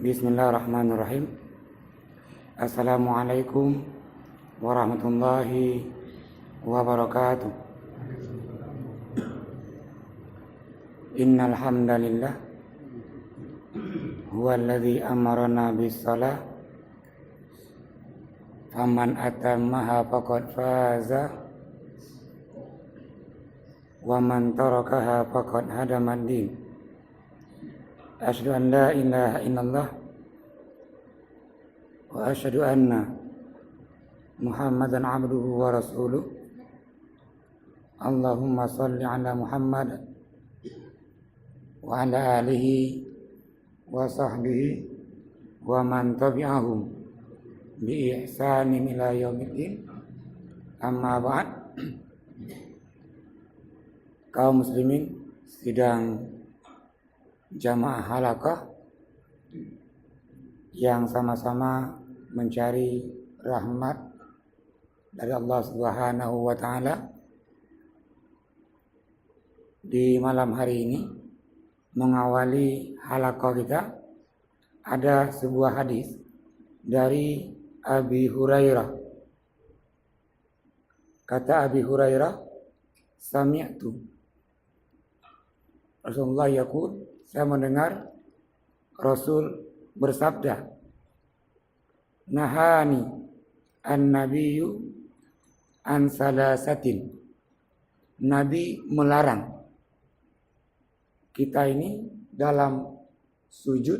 Bismillahirrahmanirrahim. Assalamualaikum warahmatullahi wabarakatuh. Innal hamdalillah huwallazi amarna bis-shalah faman atammaha faqad faza wa man tarakaha faqad hadama ad-din. Asyhadu an la ilaha illallah wa asyhadu anna Muhammadan abduhu wa rasuluh. Allahumma salli ala Muhammad wa ala alihi wa sahbihi wa man tabi'ahum bi ihsanin ila yaumiddin. Amma ba'd. Kaum muslimin sidang jamaah halaqah yang sama-sama mencari rahmat dari Allah Subhanahu wa taala, di malam hari ini mengawali halaqah kita ada sebuah hadis dari Abi Hurairah. Kata Abi Hurairah, sami'tu Rasulullah yaqul, saya mendengar Rasul bersabda, nahani an-nabiyyu an salasatin. Nabi melarang kita ini dalam sujud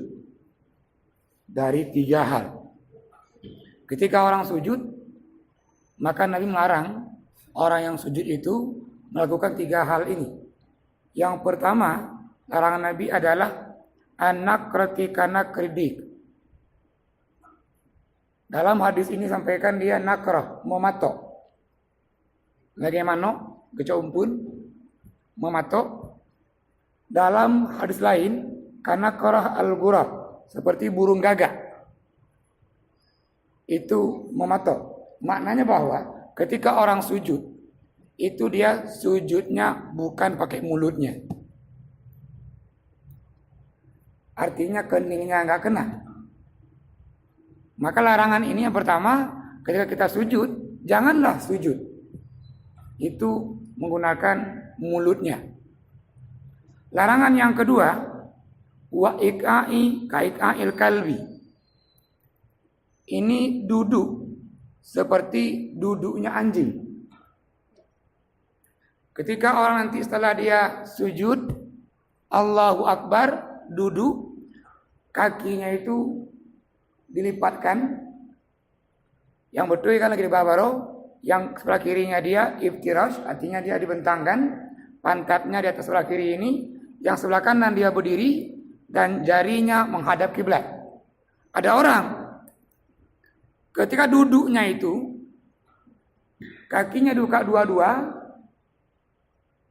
dari 3 hal. Ketika orang sujud, maka Nabi melarang orang yang sujud itu melakukan 3 hal ini. Yang pertama, larangan Nabi adalah an-nakrati kanakridik. Dalam hadis ini sampaikan dia nakrah, mematok. Bagaimana? Kecaumpun, mematok. Dalam hadis lain, kanakrah al-ghurab, seperti burung gagak. Itu mematok. Maknanya bahwa ketika orang sujud, itu dia sujudnya bukan pakai mulutnya. Artinya keningnya enggak kena. Maka larangan ini yang pertama, ketika kita sujud, janganlah sujud itu menggunakan mulutnya. Larangan yang kedua, wa iqa'i kaiqa'il kalbi. Ini duduk seperti duduknya anjing. Ketika orang nanti setelah dia sujud, Allahu Akbar, duduk, kakinya itu dilipatkan. Yang betul kan lagi di bawah, yang sebelah kirinya dia iftirash, artinya dia dibentangkan, pantatnya di atas sebelah kiri ini, yang sebelah kanan dia berdiri dan jarinya menghadap kiblat. Ada orang ketika duduknya itu kakinya dibuka dua-dua,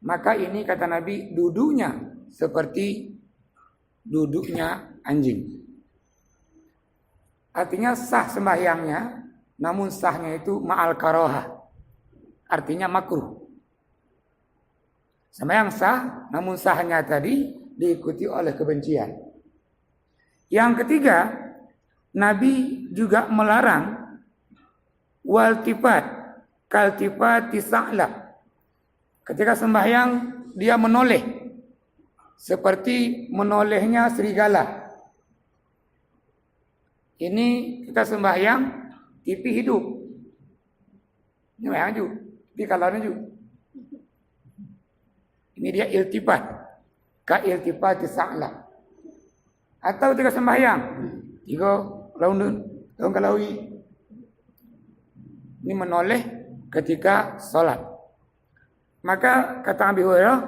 maka ini kata Nabi duduknya seperti duduknya anjing. Artinya sah sembahyangnya, namun sahnya itu ma'al karoha, artinya makruh. Sembahyang sah, namun sahnya tadi diikuti oleh kebencian. Yang ketiga, Nabi juga melarang waltifat kaltifati sa'lab. Ketika sembahyang dia menoleh seperti menolehnya serigala. Ini kita sembahyang TV hidup. Ini yang juga, di kalaunya juga. Ini dia iltifat, ka iltifati sa'la. Atau ketika sembahyang, tiga laun kalaui. Ini menoleh ketika salat. Maka kata Abi Hurairah,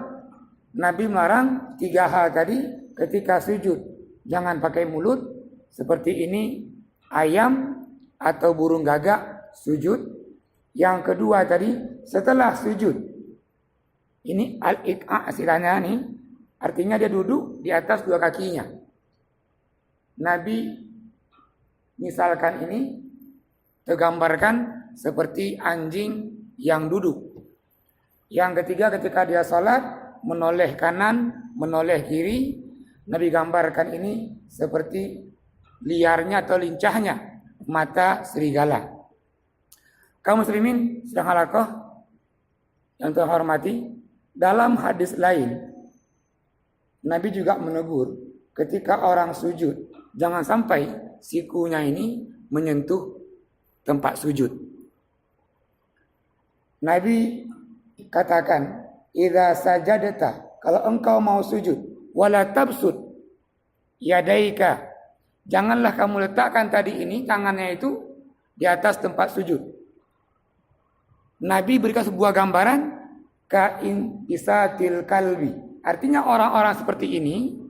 Nabi melarang 3 hal tadi ketika sujud. Jangan pakai mulut, seperti ini ayam atau burung gagak sujud. Yang kedua tadi, setelah sujud, ini al-iqa' istilahnya nih, artinya dia duduk di atas 2 kakinya. Nabi misalkan ini tergambarkan seperti anjing yang duduk. Yang ketiga, ketika dia salat menoleh kanan, menoleh kiri, Nabi gambarkan ini seperti liarnya atau lincahnya mata serigala. Kaum muslimin sedang halaqah yang Tuhan hormati, dalam hadis lain Nabi juga menegur ketika orang sujud, jangan sampai sikunya ini menyentuh tempat sujud. Nabi katakan, idza sajadta, kalau engkau mau sujud, wala tabsud yadaika, janganlah kamu letakkan tadi ini tangannya itu di atas tempat sujud. Nabi berikan sebuah gambaran kain isatil kalbi. Artinya orang-orang seperti ini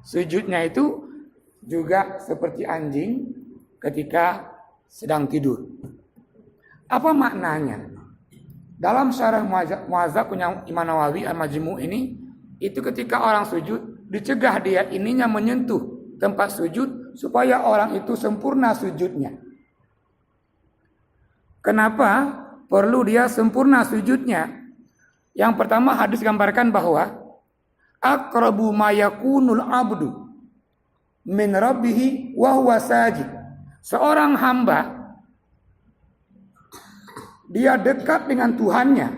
sujudnya itu juga seperti anjing ketika sedang tidur. Apa maknanya? Dalam syarah Mu'adzab punya Imam Nawawi Al-Majmu' ini, itu ketika orang sujud dicegah dia ininya menyentuh tempat sujud supaya orang itu sempurna sujudnya. Kenapa perlu dia sempurna sujudnya? Yang pertama, hadis gambarkan bahwa aqrabu ma yakunul abdu min rabbih wa huwa sajid. Seorang hamba dia dekat dengan Tuhannya,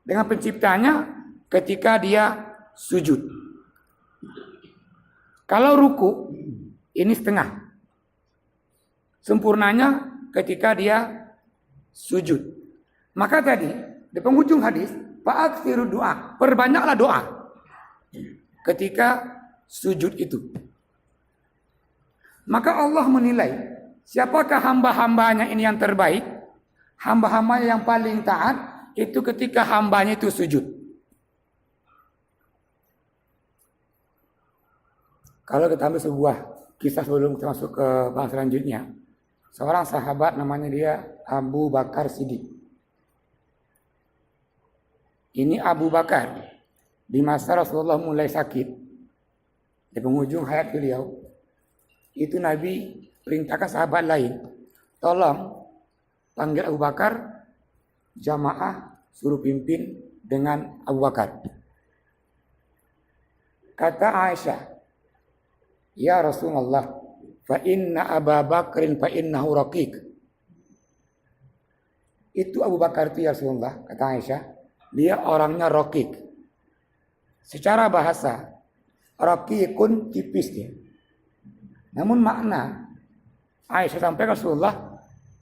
dengan penciptanya ketika dia sujud. Kalau ruku ini setengah. Sempurnanya ketika dia sujud. Maka tadi di penghujung hadis, fa'aksiru doa, perbanyaklah doa ketika sujud itu. Maka Allah menilai siapakah hamba-hambanya ini yang terbaik. Hamba-hamba yang paling taat itu ketika hambanya itu sujud. Kalau kita ambil sebuah kisah sebelum kita masuk ke bahas selanjutnya, seorang sahabat namanya dia Abu Bakar Siddiq. Ini Abu Bakar di masa Rasulullah mulai sakit, di penghujung hayat beliau, itu Nabi perintahkan sahabat lain, tolong panggil Abu Bakar, jamaah suruh pimpin dengan Abu Bakar. Kata Aisyah, ya Rasulullah, fa inna Abu Bakrin fa innahu raqiq. Itu Abu Bakar itu ya Rasulullah, kata Aisyah, dia orangnya raqiq. Secara bahasa, raqiqun tipis dia. Namun makna Aisyah sampai Rasulullah,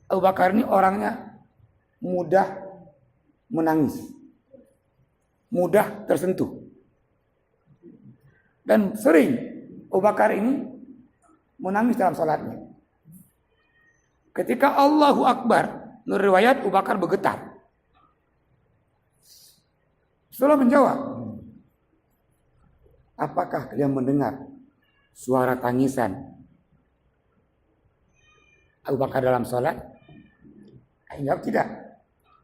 Abu Bakar ini orangnya mudah menangis, mudah tersentuh. Dan sering Abu Bakar ini menangis dalam salatnya. Ketika Allahu Akbar, menurut riwayat Abu Bakar bergetar. Rasulullah menjawab, apakah kalian mendengar suara tangisan Abu Bakar dalam salat? Jawab tidak.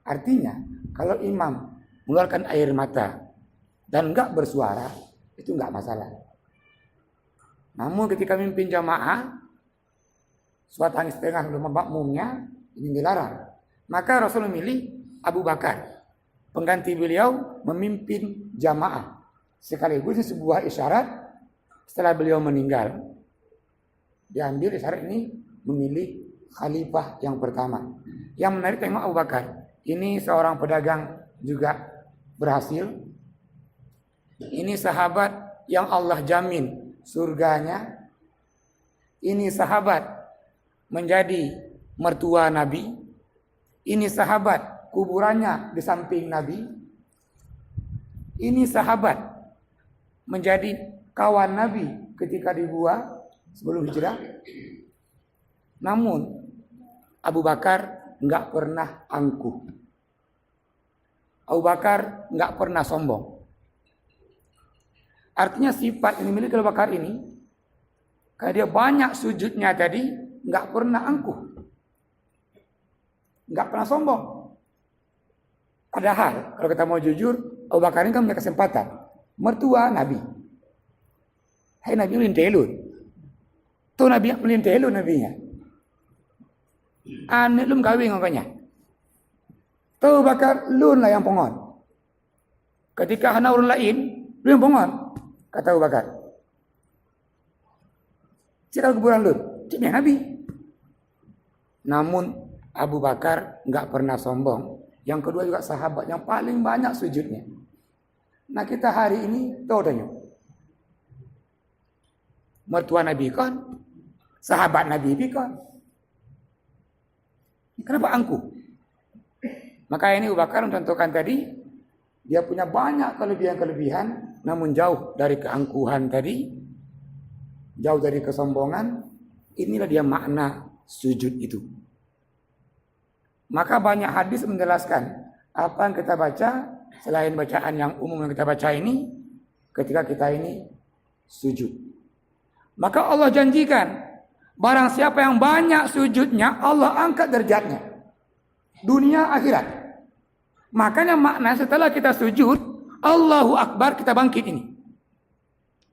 Artinya kalau imam mengeluarkan air mata dan enggak bersuara, itu enggak masalah. Namun ketika mimpin jamaah, suara tangis tengah makmumnya, ini dilarang. Maka Rasul memilih Abu Bakar, pengganti beliau memimpin jamaah. Sekaligus ini sebuah isyarat setelah beliau meninggal. Diambil isyarat ini memilih khalifah yang pertama. Yang menarik tengok Abu Bakar. Ini seorang pedagang juga berhasil. Ini sahabat yang Allah jamin surganya. Ini sahabat menjadi mertua Nabi. Ini sahabat kuburannya di samping Nabi. Ini sahabat menjadi kawan Nabi ketika dibuang sebelum hijrah. Namun Abu Bakar enggak pernah angkuh. Abu Bakar enggak pernah sombong. Artinya sifat yang dimiliki Abu Bakar ini, karena dia banyak sujudnya tadi, enggak pernah angkuh, enggak pernah sombong. Padahal kalau kita mau jujur, Abu Bakar ini kan punya kesempatan, mertua Nabi. Hai Nabi melintelun, tuh Nabi melintelun nabinya. Anak lu kawin ngokanya. Tahu Bakar lun lah yang pongon. Ketika hana urun lain, lu yang pongon. Kata Abu Bakar. Cik kuburan lun. Cipnya Nabi. Namun Abu Bakar nggak pernah sombong. Yang kedua juga sahabat yang paling banyak sujudnya. Nah kita hari ini tahu tanya. Mertua Nabi kan, sahabat Nabi kan. Kenapa angkuh? Maka ini Abu Bakar mencontohkan tadi, dia punya banyak kelebihan-kelebihan, namun jauh dari keangkuhan tadi, jauh dari kesombongan. Inilah dia makna sujud itu. Maka banyak hadis menjelaskan apa yang kita baca selain bacaan yang umum yang kita baca ini ketika kita ini sujud. Maka Allah janjikan barang siapa yang banyak sujudnya Allah angkat derajatnya dunia akhirat. Makanya makna setelah kita sujud Allahu Akbar kita bangkit ini.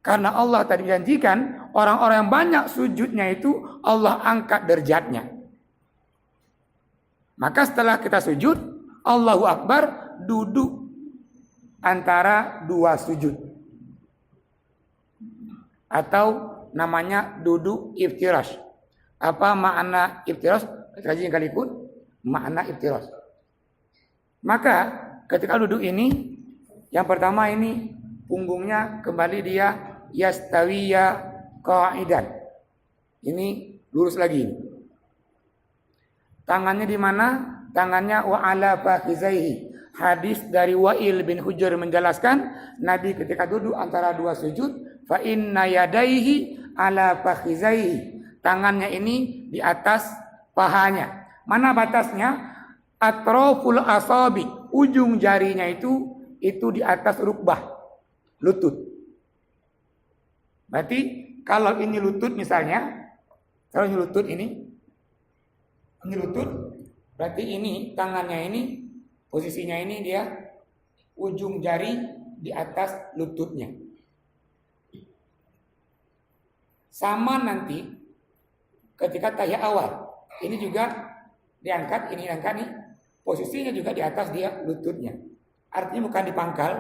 Karena Allah tadi janjikan orang-orang yang banyak sujudnya itu Allah angkat derajatnya. Maka setelah kita sujud, Allahu Akbar duduk antara dua sujud. Atau namanya duduk iftirash. Apa makna iftirash? Kajian kali pun makna iftirash. Maka ketika duduk ini, yang pertama ini punggungnya kembali dia yastawiya qa'idan. Ini lurus lagi. Tangannya di mana? Tangannya wa ala fakhizaihi. Hadis dari Wa'il bin Hujr menjelaskan Nabi ketika duduk antara dua sujud fa inna yadaihi ala fakhizaihi. Tangannya ini di atas pahanya. Mana batasnya? Atraful asabi. Ujung jarinya itu di atas rukbah. Lutut. Berarti kalau ini lutut misalnya, kalau ini lutut ini lutut, berarti ini tangannya ini posisinya ini dia ujung jari di atas lututnya. Sama nanti ketika tahiyat awal, ini juga diangkat, ini diangkat nih, posisinya juga di atas dia lututnya. Artinya bukan dipangkal,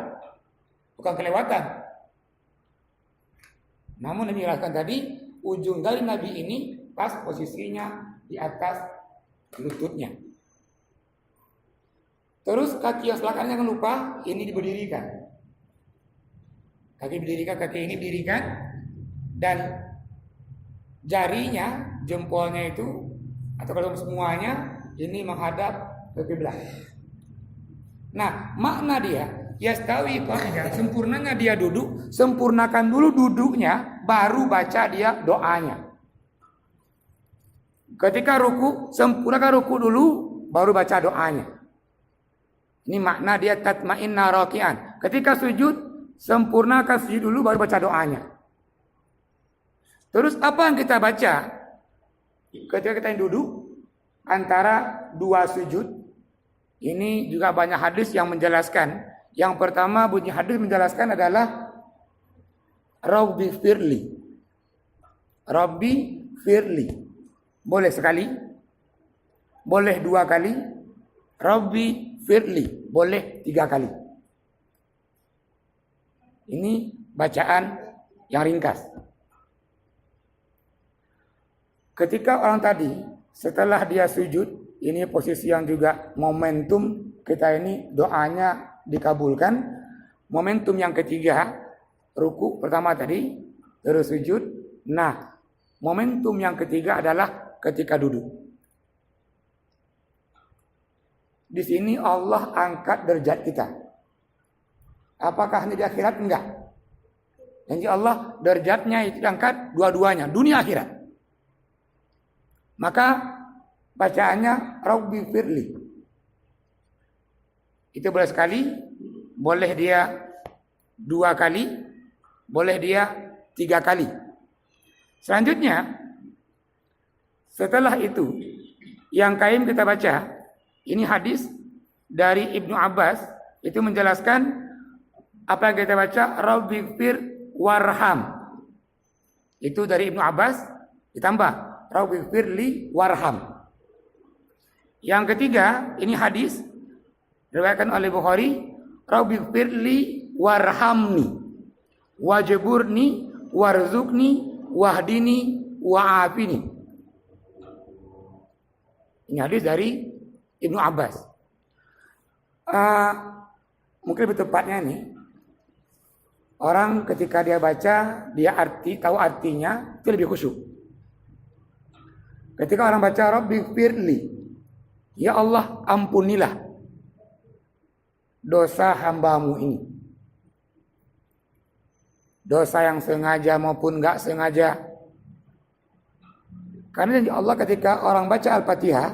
bukan kelewatan. Namun Nabi jelaskan tadi, ujung jari Nabi ini pas posisinya di atas lututnya. Terus kaki yang sebelah kanan jangan lupa ini diberdirikan. Kaki berdirikan, kaki ini didirikan dan jarinya, jempolnya itu atau kalau semuanya ini menghadap ke kiblat. Nah, makna dia yastawi qa'idan, sempurnanya dia duduk, sempurnakan dulu duduknya baru baca dia doanya. Ketika ruku, sempurnakan ruku dulu, baru baca doanya. Ini makna dia tatma'inna raki'an. Ketika sujud, sempurnakan sujud dulu, baru baca doanya. Terus apa yang kita baca? Ketika kita duduk, antara dua sujud, ini juga banyak hadis yang menjelaskan. Yang pertama bunyi hadis menjelaskan adalah Rabbi firli. Rabbi firli. Boleh sekali, boleh dua kali, Rabbi firli, boleh tiga kali. Ini bacaan yang ringkas. Ketika orang tadi, setelah dia sujud, ini posisi yang juga momentum kita ini doanya dikabulkan. Momentum yang ketiga, ruku pertama tadi, terus sujud. Nah, momentum yang ketiga adalah ketika duduk. Di sini Allah angkat derajat kita. Apakah hanya di akhirat? Enggak. Janji Allah derajatnya itu diangkat dua-duanya, dunia akhirat. Maka bacaannya Rabbi firli. Itu boleh sekali, boleh dia dua kali, boleh dia tiga kali. Selanjutnya, setelah itu, yang kaim kita baca, ini hadis dari Ibnu Abbas, itu menjelaskan apa yang kita baca, Rabbi fir warham. Itu dari Ibnu Abbas, ditambah, Rabbi firli warham. Yang ketiga, ini hadis, diriwayatkan oleh Bukhari, Rabbi firli warhamni, wajiburni, warzukni, wahdini, wa'afini. Ini hadis dari Ibnu Abbas. Mungkin lebih tepatnya nih, orang ketika dia baca, dia tahu artinya, itu lebih khusyuk. Ketika orang baca Rabbi firli, ya Allah ampunilah dosa hambamu ini. Dosa yang sengaja maupun enggak sengaja. Karena janji Allah ketika orang baca Al-Fatihah,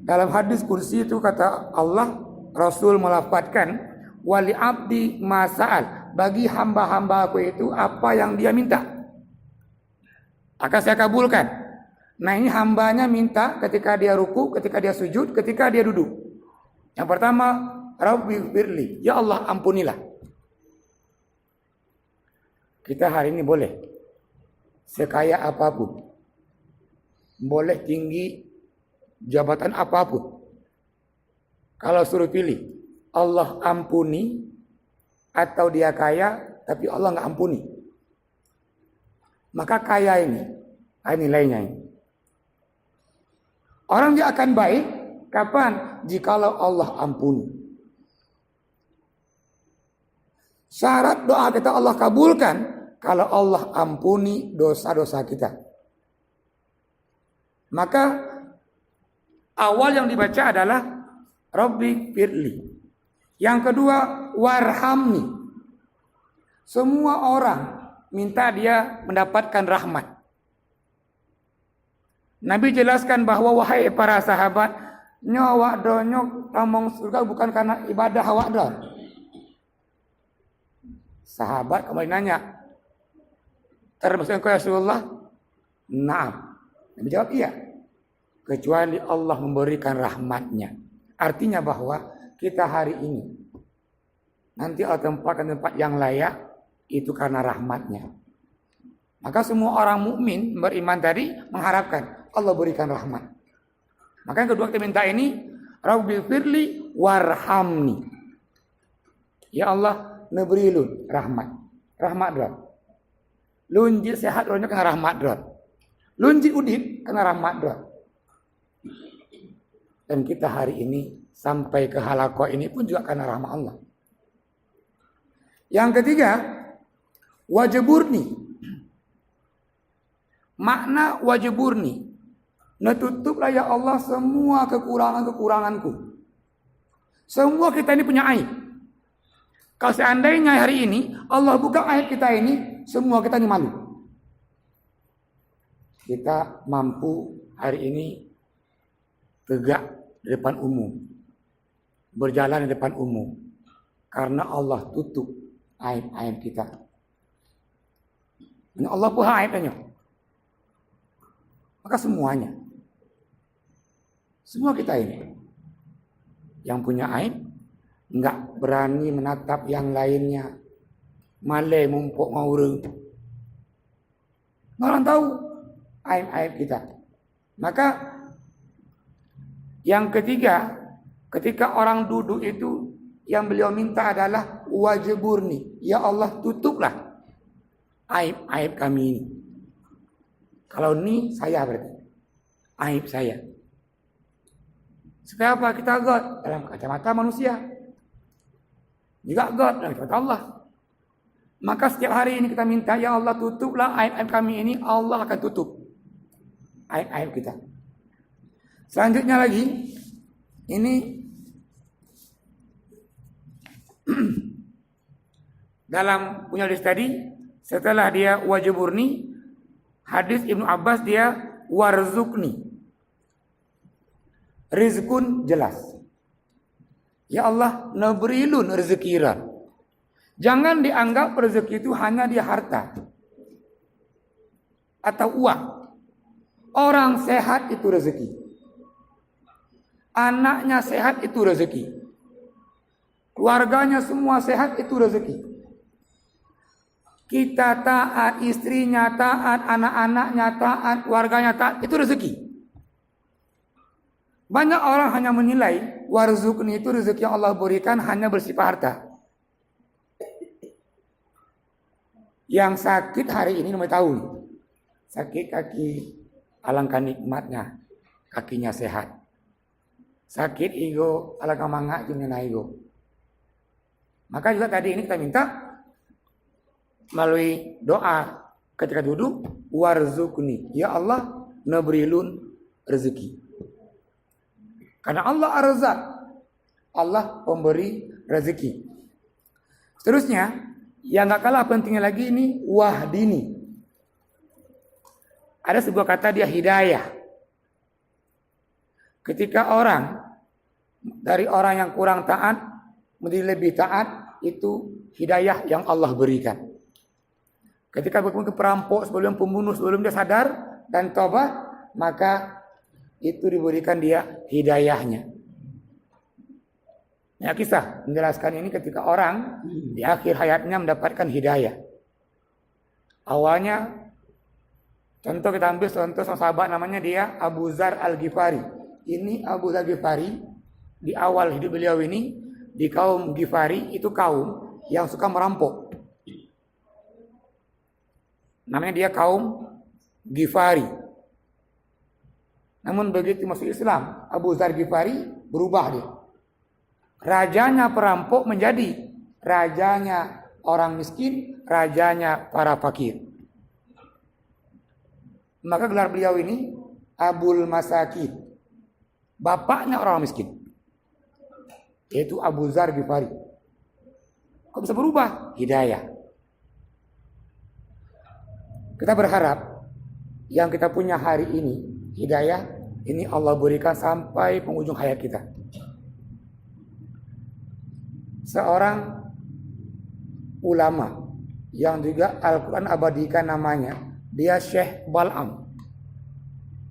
dalam hadis kursi itu kata Allah, Rasul melafadzkan, wali abdi masa'al, bagi hamba-hamba aku itu apa yang dia minta akan saya kabulkan. Nah ini hambanya minta ketika dia ruku, ketika dia sujud, ketika dia duduk. Yang pertama, Rabbi firli, ya Allah ampunilah. Kita hari ini boleh sekaya apapun, boleh tinggi jabatan apapun, kalau suruh pilih Allah ampuni atau dia kaya tapi Allah nggak ampuni, maka kaya ini nilainya ini. Orang dia akan baik kapan? Jikalau Allah ampuni. Syarat doa kita Allah kabulkan kalau Allah ampuni dosa-dosa kita. Maka awal yang dibaca adalah Rabbi firli. Yang kedua warhamni. Semua orang minta dia mendapatkan rahmat. Nabi jelaskan bahwa wahai para sahabat, nyawa donyok tamong surga bukan karena ibadah awak don. Sahabat kembali nanya, termasuk engkau Rasulullah? Naam. Nabi jawab iya. Kecuali Allah memberikan rahmatnya. Artinya bahwa kita hari ini nanti Allah tempatkan tempat yang layak itu karena rahmatnya. Maka semua orang mukmin beriman tadi mengharapkan Allah berikan rahmat. Maka yang kedua kita minta ini, Rabbi firli warhamni. Ya Allah nebrilun rahmat. Rahmat dron. Lunji sehat dronnya kena rahmat dron. Lunji udip kena rahmat dron. Dan kita hari ini sampai ke halaqah ini pun juga karena rahmat Allah. Yang ketiga, wajiburni. Makna wajiburni, netutuplah ya Allah semua kekurangan-kekuranganku. Semua kita ini punya aib. Kalau seandainya hari ini Allah buka aib kita ini, semua kita ini malu. Kita mampu hari ini tegak di depan umum, berjalan di depan umum, karena Allah tutup aib-aib kita. Ini Allah puha aibnya. Maka semuanya, semua kita ini yang punya aib, enggak berani menatap yang lainnya, malai mumpuk ngaureng. Orang tahu aib-aib kita. Maka yang ketiga, ketika orang duduk itu yang beliau minta adalah wajiburni, ya Allah tutuplah aib-aib kami ini. Kalau ini saya berarti aib saya. Supaya apa? Kita God dalam kacamata manusia, juga God dalam kacamata Allah. Maka setiap hari ini kita minta, ya Allah tutuplah aib-aib kami ini. Allah akan tutup aib-aib kita. Selanjutnya lagi, ini dalam punya hadis tadi, setelah dia wajiburni, hadis Ibnu Abbas dia warzukni. Rizkun jelas. Ya Allah nabrilun rezekira. Jangan dianggap rezeki itu hanya di harta atau uang. Orang sehat itu rezeki. Anaknya sehat itu rezeki. Keluarganya semua sehat itu rezeki. Kita taat, istrinya taat, anak-anaknya taat, keluarganya taat, itu rezeki. Banyak orang hanya menilai warzukni itu rezeki yang Allah berikan hanya bersifat harta. Yang sakit hari ini mulai tahu. Sakit kaki, alangkah nikmatnya kakinya sehat. sakit ego, alaga manga jumna ego. Maka juga tadi ini kita minta melalui doa ketika duduk, warzuqni, ya Allah nabrilun rezeki. Karena Allah Ar-Razzaq, Allah pemberi rezeki. Seterusnya, yang gak kalah pentingnya lagi ini wahdini. Ada sebuah kata dia hidayah. Ketika orang dari orang yang kurang taat menjadi lebih taat, itu hidayah yang Allah berikan. Ketika bertemu ke perampok sebelum pembunuh, sebelum dia sadar dan tobat, maka itu diberikan dia hidayahnya. Ya, kisah menjelaskan ini ketika orang di akhir hayatnya mendapatkan hidayah. Awalnya, contoh kita ambil contoh sahabat namanya dia Abu Dzar Al-Ghifari. Ini Abu Dzar Al-Ghifari di awal hidup beliau ini di kaum Ghifari, itu kaum yang suka merampok. Namanya dia kaum Ghifari. Namun begitu masuk Islam, Abu Dzar Ghifari berubah dia. Rajanya perampok menjadi rajanya orang miskin, rajanya para fakir. Maka gelar beliau ini Abul Masakin, bapaknya orang miskin, yaitu Abu Dzar Ghifari. Kok bisa berubah? Hidayah. Kita berharap yang kita punya hari ini, hidayah ini Allah berikan sampai penghujung hayat kita. Seorang ulama yang juga Al-Quran abadikan namanya, dia Syekh Bal'am.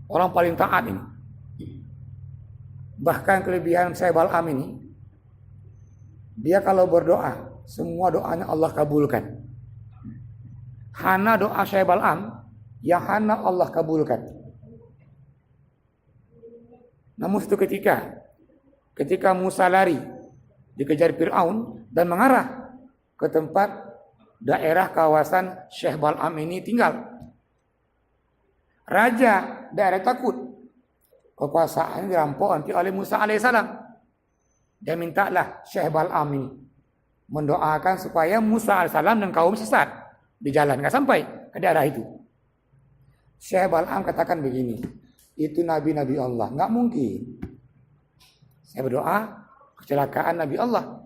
Orang paling taat ini. Bahkan kelebihan Syekh Bal'am ini, dia kalau berdoa, semua doanya Allah kabulkan. Hana doa Syekh Bal'am, yang hana Allah kabulkan. Namun suatu ketika Musa lari, dikejar Fir'aun dan mengarah ke tempat daerah kawasan Syekh Bal'am ini tinggal. Raja daerah takut kekuasaan dirampok nanti oleh Musa alaihissalam. Dia mintalah Syekh Bal'am ini mendoakan supaya Musa alaihissalam dan kaum sesat di jalan, nggak sampai ke daerah itu. Syekh Bal'am katakan begini, itu nabi-nabi Allah, nggak mungkin. Saya berdoa kecelakaan Nabi Allah.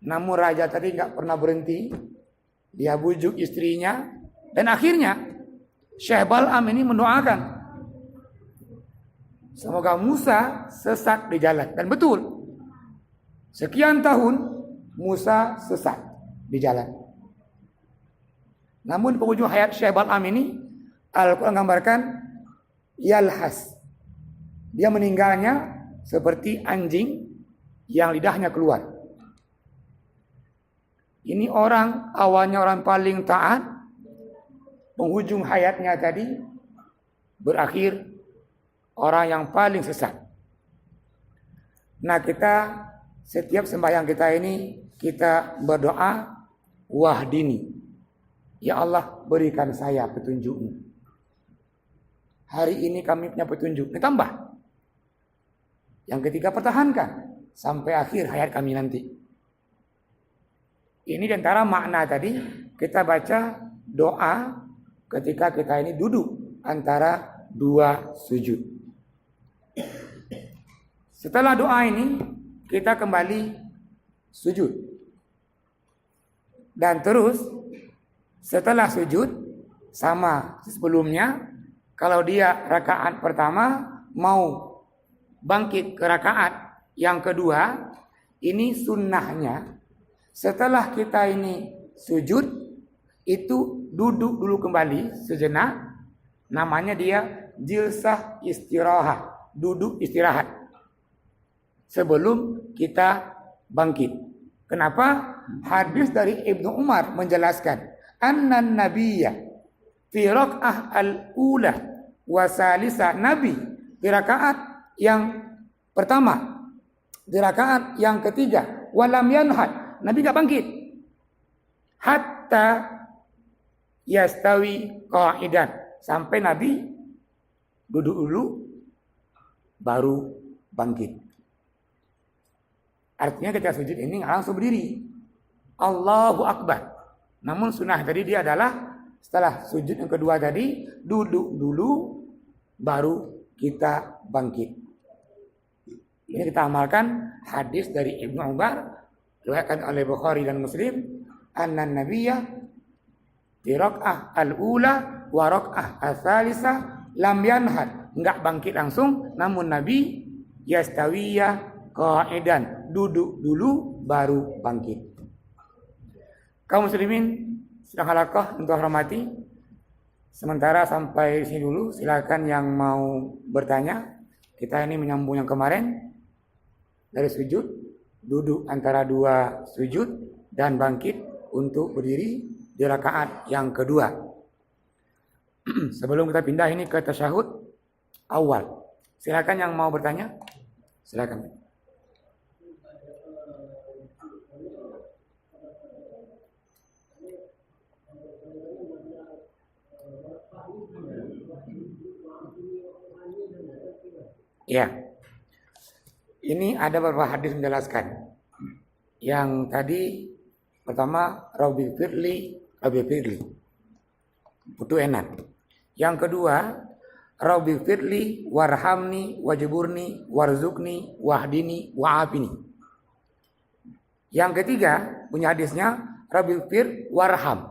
Namun raja tadi nggak pernah berhenti. Dia bujuk istrinya dan akhirnya Syekh Bal'am ini mendoakan semoga Musa sesat di jalan. Dan betul, sekian tahun Musa sesat di jalan. Namun penghujung hayat Syekh Bal'am ini, Al-Quran gambarkan yalhas, dia meninggalnya seperti anjing yang lidahnya keluar. Ini orang awalnya orang paling taat, penghujung hayatnya tadi berakhir orang yang paling sesat. Nah, kita setiap sembahyang kita ini kita berdoa wahdini, ya Allah berikan saya petunjuk-Mu. Hari ini kami punya petunjuk, ditambah. Yang ketiga, pertahankan sampai akhir hayat kami nanti. Ini di antara makna tadi kita baca doa ketika kita ini duduk antara dua sujud. Setelah doa ini kita kembali sujud. Dan terus setelah sujud sama sebelumnya, kalau dia rakaat pertama mau bangkit ke rakaat yang kedua, ini sunnahnya setelah kita ini sujud itu duduk dulu kembali sejenak, namanya dia jilsah istirahat, duduk istirahat sebelum kita bangkit. Kenapa? Hadis dari Ibnu Umar menjelaskan, annan nabiyya fi raka'ah al-ula wa salisa, nabi di rakaat yang pertama, di rakaat yang ketiga, walam yanhad, Nabi enggak bangkit hatta yastawi qa'idan, sampai Nabi duduk dulu baru bangkit. Artinya ketika sujud ini nggak langsung berdiri. Allahu Akbar. Namun sunnah tadi dia adalah setelah sujud yang kedua tadi, duduk dulu, baru kita bangkit. Ini kita amalkan hadis dari Ibnu Umar, diriwayatkan oleh Bukhari dan Muslim, anna nabiyya di rakaah al-ula wa rakaah al-tsalitsah lam yanhad, enggak bangkit langsung, namun Nabi yastawiya qa'idan, duduk dulu baru bangkit. Kaum muslimin sedang halaqah untuk hormati. Sementara sampai sini dulu, silakan yang mau bertanya. Kita ini menyambung yang kemarin dari sujud, duduk antara dua sujud dan bangkit untuk berdiri di rakaat yang kedua. Sebelum kita pindah ini ke tasyahud awal. Silakan yang mau bertanya. Silakan. Ya. Ini ada beberapa hadis menjelaskan. Yang tadi pertama Rabbi Firli. Itu enak. Yang kedua Rabbi Firli warhamni wajburni warzukni wahdini wa'afini. Yang ketiga punya hadisnya Rabbi Fir warham.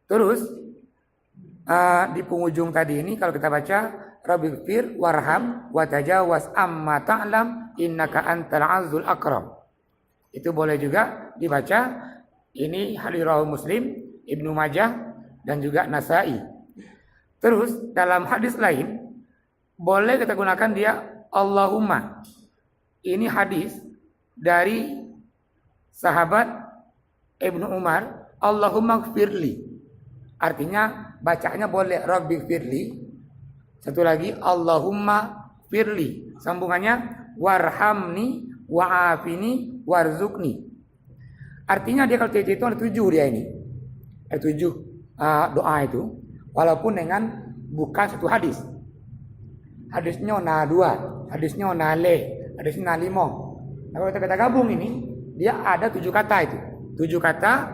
Terus di penghujung tadi ini kalau kita baca Rabbi Fir warham wa tajawaz amma ta'lam innaka antal azul akram. Itu boleh juga dibaca. Ini hadis riwayat Muslim, Ibnu Majah dan juga Nasa'i. Terus dalam hadis lain boleh kita gunakan dia Allahumma. Ini hadis dari sahabat Ibnu Umar, Allahumma gfirli. Artinya bacanya boleh Rabbi gfirli. Satu lagi Allahumma firli. Sambungannya warhamni wa'afini warzukni. Artinya dia kalau itu ada 7 dia ini. Ada 7 doa itu. Walaupun dengan bukan satu hadis. Hadisnya na 2, hadisnya na le, hadisnya na 5. Nah, kalau kita gabung ini, dia ada 7 kata itu. 7 kata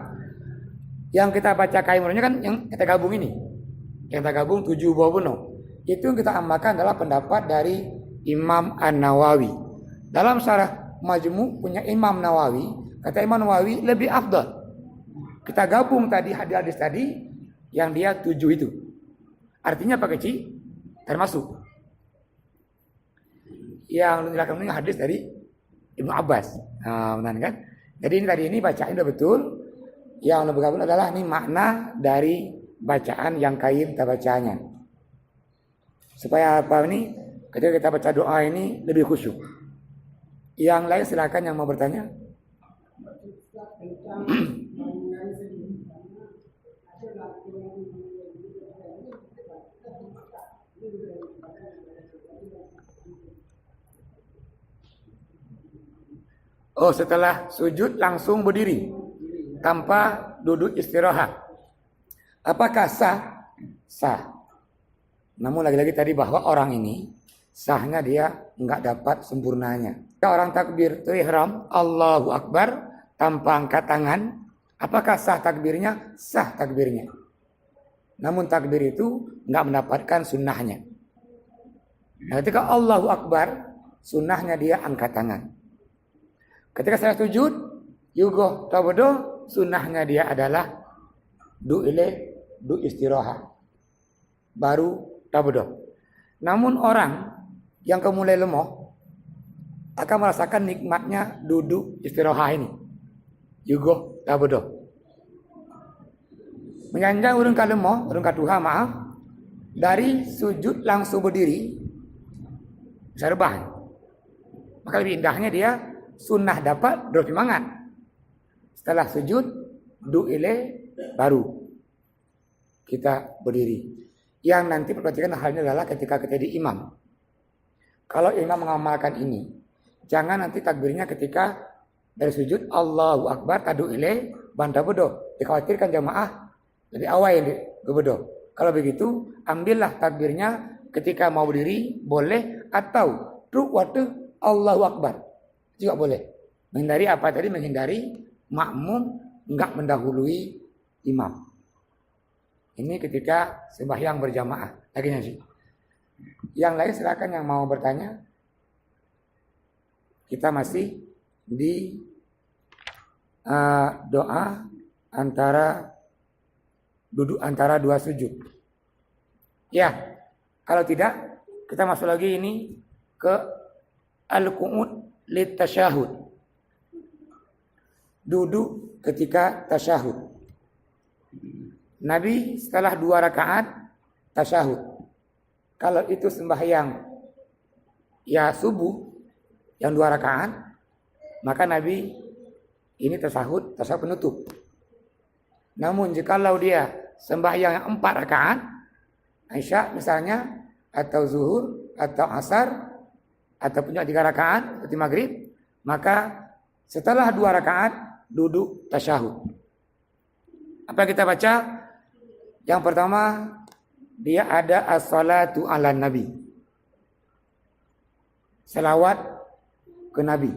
yang kita baca kaimunnya kan yang kita gabung ini. Yang kita gabung 7 buah bunuh. Itu yang kita amalkan adalah pendapat dari Imam An-Nawawi. Dalam syarah Majmu' punya Imam Nawawi, kata Imam Nawawi lebih afdal. Kita gabung tadi hadis-hadis tadi yang dia 7 itu. Artinya apa kecil? Termasuk. Yang dilakukan ini hadis dari Ibnu Abbas. Nah, benar kan? Jadi ini tadi ini bacaan udah betul. Yang lebih gabung adalah ini makna dari bacaan yang kain kita bacanya. Supaya apa ini? Ketika kita baca doa ini lebih khusyuk. Yang lain silakan yang mau bertanya. Oh, setelah sujud langsung berdiri tanpa duduk istirahat. Apakah sah? Sah. Namun lagi-lagi tadi bahwa orang ini sahnya dia enggak dapat sempurnanya. Orang takbir ihram Allahu Akbar tanpa angkat tangan, apakah sah takbirnya? Sah takbirnya. Namun takbir itu enggak mendapatkan sunnahnya. Nah, ketika Allahu Akbar, sunnahnya dia angkat tangan. Ketika saya sujud, yugo tabodo, sunnahnya dia adalah du istirahat. Baru tabodo. Namun orang yang kemulai lemah akan merasakan nikmatnya duduk istirahat ini. Yugo tabodo. Menyanjang urung ka lemah, urung ka tuha maaf. Dari sujud langsung berdiri bisa rebahan. Maka lebih indahnya dia sunnah dapat terus semangat. Setelah sujud baru kita berdiri. Yang nanti perhatikan halnya adalah ketika kita di imam. Kalau imam mengamalkan ini, jangan nanti takbirnya ketika dari sujud Allahu Akbar tadu ile banta bodoh. Dikhawatirkan jamaah lebih awal yang bodoh. Kalau begitu, ambillah takbirnya ketika mau berdiri boleh atau truk waktu Allahu Akbar juga boleh. Menghindari apa tadi? Menghindari makmum enggak mendahului imam. Ini ketika sembahyang berjamaah. Lagi sih. Yang lain silakan yang mau bertanya. Kita masih di doa antara dua sujud. Ya, kalau tidak kita masuk lagi ini ke al-qu'ud lit tasyahud. Duduk ketika tasyahud. Nabi setelah 2 rakaat tasyahud. Kalau itu sembahyang ya subuh yang 2 rakaat, maka Nabi ini tasyahud penutup. Namun jikalau dia sembahyang yang 4 rakaat, Isya misalnya, atau zuhur, atau asar, atau punya 3 rakaat seperti maghrib, maka setelah 2 rakaat duduk tasyahud. Apa kita baca? Yang pertama, dia ada as-salatu ala nabi. Selawat ke Nabi.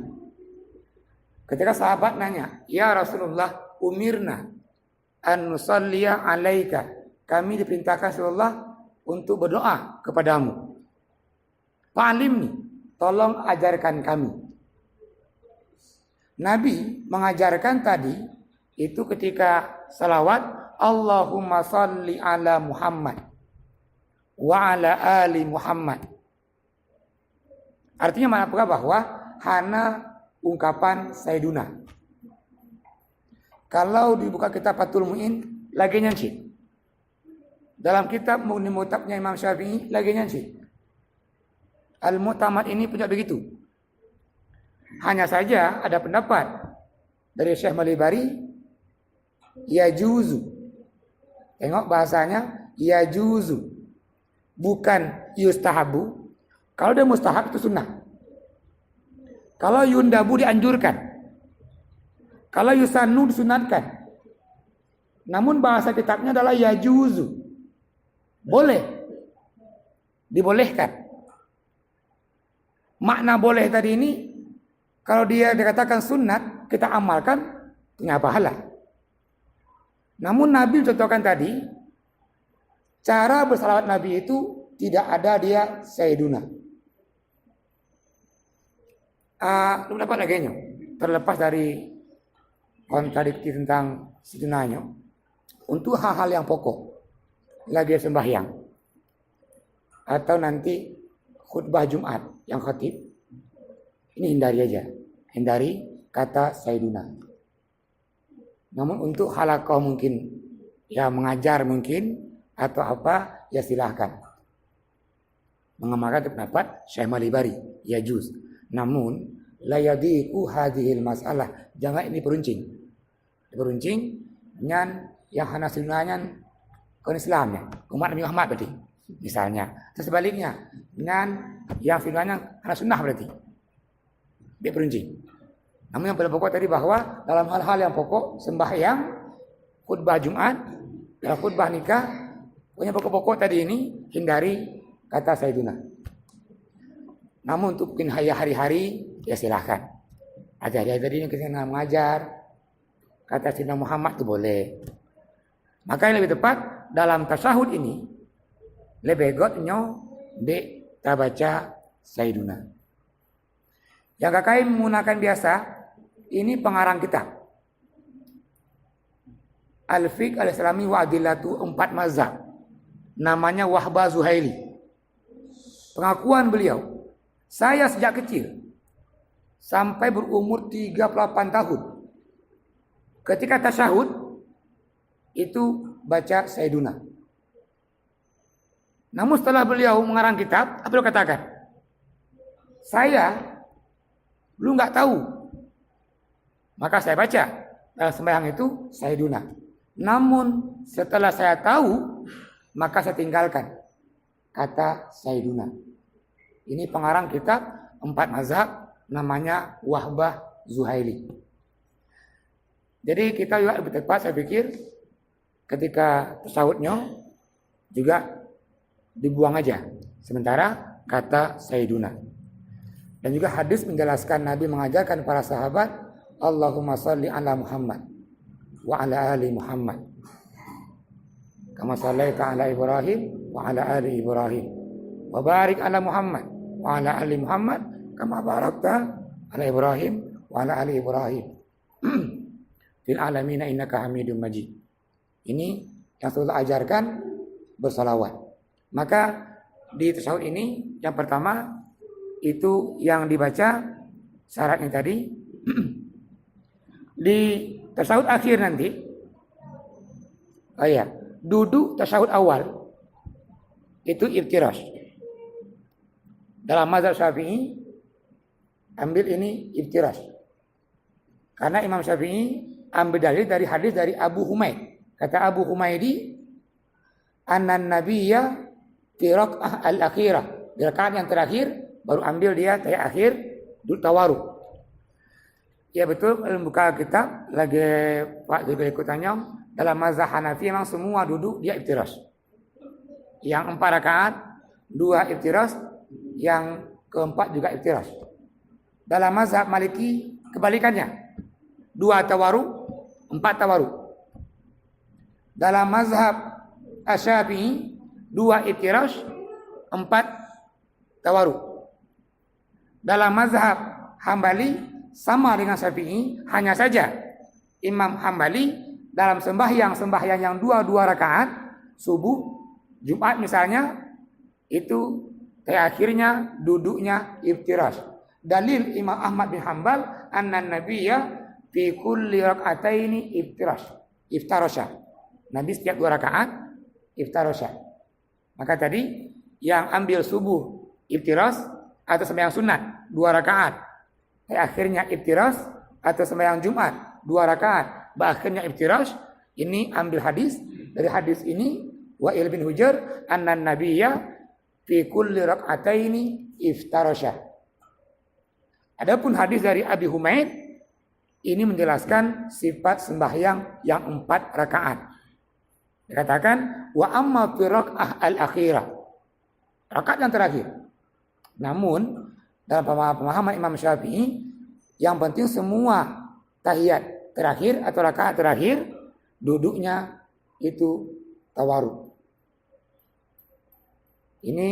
Ketika sahabat nanya, "Ya Rasulullah, umirna an nusalliya alaika." Kami diperintahkan Rasulullah untuk berdoa kepadamu. Fa'alimni, tolong ajarkan kami. Nabi mengajarkan tadi itu ketika salawat, Allahumma salli ala Muhammad wa ala ali Muhammad. Artinya mana pula bahwa hana ungkapan Sayyiduna. Kalau dibuka kitab Fathul Mu'in lagi nyanyi. Dalam kitab Mu'tamad Imam Syafi'i lagi nyanyi. Al-Mu'tamad ini punya begitu. Hanya saja ada pendapat dari Syekh Malibari, yajuzu. Tengok bahasanya, yajuzu. Bukan yustahabu. Kalau dia mustahab itu sunnah. Kalau yundabu dianjurkan. Kalau yusannu disunatkan. Namun bahasa kitabnya adalah yajuzu. Boleh. Dibolehkan. Makna boleh tadi ini, kalau dia dikatakan sunat, kita amalkan, punya pahala. Namun Nabi contohkan tadi, cara bersalawat Nabi itu tidak ada dia Sayyiduna. Dapat lagi terlepas dari kontradiksi tentang Sayyidunanya, untuk hal-hal yang pokok, lagi sembahyang, atau nanti khutbah Jumat yang khatib, ini hindari aja, hindari kata Sayyiduna. Namun untuk halaqah mungkin, ya mengajar mungkin, atau apa, ya silahkan. Mengamalkan pendapat Syekh Malibari, ya juz. Namun, la yadiku hadhil masalah. Jangan ini peruncing. Peruncing, nyan yang hana sunahnya, kon Islamnya. Umat Nabi Muhammad berarti. Misalnya. Terus sebaliknya, nyan yang sunahnya hana sunnah berarti. Dia peruncing. Namun yang paling pokok tadi bahwa dalam hal-hal yang pokok, sembahyang, khutbah Jumat, dan khutbah nikah, punya pokok-pokok tadi ini, hindari kata Sayyiduna. Namun untuk mungkin hari-hari, ya silahkan. Hari-hari tadi ini kita mengajar, kata Sayyidina Muhammad itu boleh. Maka yang lebih tepat, dalam tasyahud ini, lebih gotnya, kita baca Sayyiduna. Yang kakak menggunakan biasa, ini pengarang kitab. Al-Fiqh al-Islami wa Adillatu 4 mazhab. Namanya Wahbah Zuhaili. Pengakuan beliau, saya sejak kecil sampai berumur 38 tahun. Ketika tasyahud itu baca Sayyiduna. Namun setelah beliau mengarang kitab, apa beliau katakan? Saya belum nggak tahu. Maka saya baca dalam sembahyang itu Sayyiduna. Namun setelah saya tahu, maka saya tinggalkan kata Sayyiduna. Ini pengarang kitab 4 mazhab, namanya Wahbah Zuhaili. Jadi kita juga lebih tepat saya pikir ketika tasyahudnya juga dibuang aja. Sementara kata Sayyiduna. Dan juga hadis menjelaskan Nabi mengajarkan para sahabat, Allahumma salli ala Muhammad wa ala ali Muhammad. Kama sallaita ala Ibrahim wa ala ali Ibrahim. Wa barik ala Muhammad wa ala ali Muhammad kama barakta ala Ibrahim wa ala ali Ibrahim. Fil alamin innaka Hamidum Majid. Ini yang Rasulullah ajarkan bersalawat. Maka di tasyahud ini yang pertama itu yang dibaca syaratnya tadi. Di tasyahud akhir nanti, duduk tasyahud awal itu iftirash. Dalam mazhab Syafi'i ambil ini iftirash. Karena Imam Syafi'i ambil dalil dari hadis dari Abu Humaid. Kata Abu Humaidi, "Annan nabiyya fi rak'ah al-akhirah." Di rakaat yang terakhir baru ambil dia tayat akhir duduk tawaruk. Ya betul, buka kitab lagi Pak juga ikut tanya. Dalam mazhab Hanafi memang semua duduk dia iftirash. Yang 4 rakaat 2 iftirash, yang keempat juga iftirash. Dalam mazhab Maliki kebalikannya. 2 tawaruk, 4 tawaruk. Dalam mazhab Asy-Syafi'i 2 iftirash, 4 tawaruk. Dalam mazhab Hambali sama dengan Syafi'i, hanya saja Imam Hambali dalam sembahyang yang 2 rakaat subuh, Jumat misalnya, itu akhirnya duduknya iftirash. Dalil Imam Ahmad bin Hanbal, annan nabiyya fi kulli rak'ataini iftarasha. Nabi setiap 2 rakaat iftarasha. Maka tadi yang ambil subuh iftirash atau sembahyang sunat 2 rakaat. Akhirnya iftirash atau sembahyang Jumat 2 rakaat. Akhirnya iftirash. Ini ambil hadis. Dari hadis ini Wa'il bin Hujr annan nabiyya fi kulli rak'ataini iftarasha. Adapun hadis dari Abi Humaid ini menjelaskan sifat sembahyang yang 4 rakaat. Dikatakan wa amma fi rak'ah al-akhirah. Rakaat yang terakhir. Namun dalam pemahaman Imam Syafi'i, yang penting semua tahiyat terakhir atau rakaat terakhir duduknya itu tawaruk. Ini